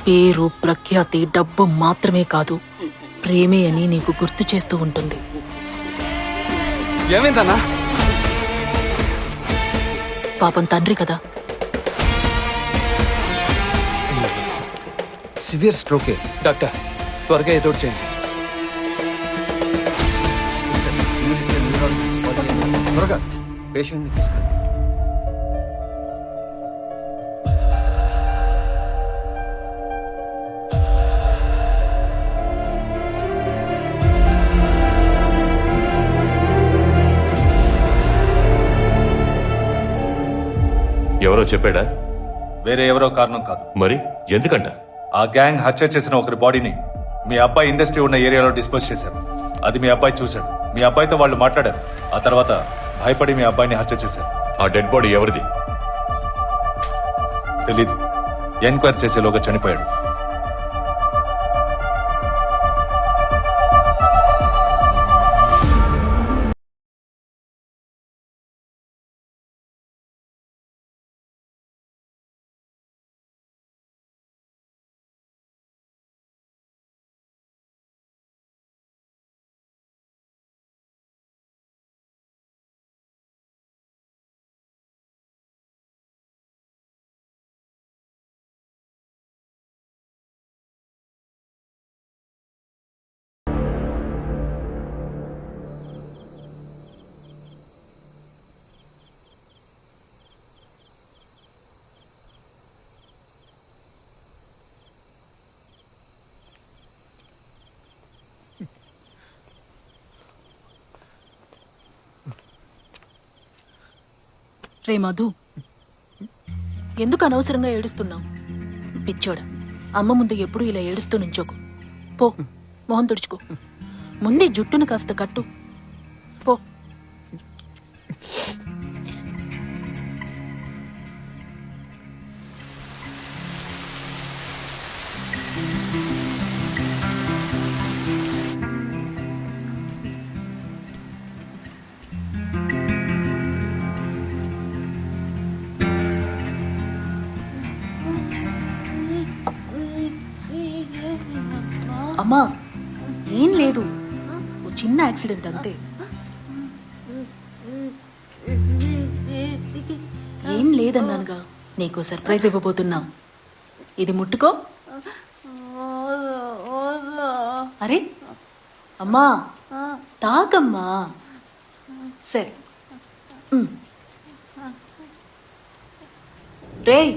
పేరు, ప్రఖ్యాతి, డబ్బు మాత్రమే కాదు, ప్రేమే అని నీకు గుర్తు చేస్తూ ఉంటుంది. ఏమైందన్నా? పాపం తండ్రి కదా. సివియర్ స్ట్రోకే. డాక్టర్ త్వరగా ఏదో ఒకటి చేయండి. త్వరగా పేషెంట్ని తీసుకెళ్ళండి. ఎవరో చెప్పాడా? వేరే ఎవరో కారణం కాదు. మరి ఎందుకంట? ఆ గ్యాంగ్ హత్య చేసిన ఒకరి బాడీని మీ అబ్బాయి ఇండస్ట్రీ ఉన్న ఏరియాలో డిస్పోజ్ చేశారు. అది మీ అబ్బాయి చూశాడు. మీ అబ్బాయితో వాళ్ళు మాట్లాడారు. ఆ తర్వాత భయపడి మీ అబ్బాయిని హత్య చేశారు. ఆ డెడ్ బాడీ ఎవరిది? తెలీదు. ఎంక్వైరీ చేసేలోగా చనిపోయాడు. రే మధు, ఎందుకు అనవసరంగా ఏడుస్తున్నావు? పిచ్చోడా, అమ్మ ముందు ఎప్పుడు ఇలా ఏడుస్తూ నుంచోకు. పో, మొహం తుడుచుకో. ముందే జుట్టును కాస్త కట్టు. పో. అమ్మా, ఏం లేదు, ఓ చిన్న యాక్సిడెంట్ అంతే. ఏం లేదన్నానుగా. నీకు సర్ప్రైజ్ ఇవ్వబోతున్నా. ఇది ముట్టుకో. అరే అమ్మా, తాకమ్మా. సరే రేయ్,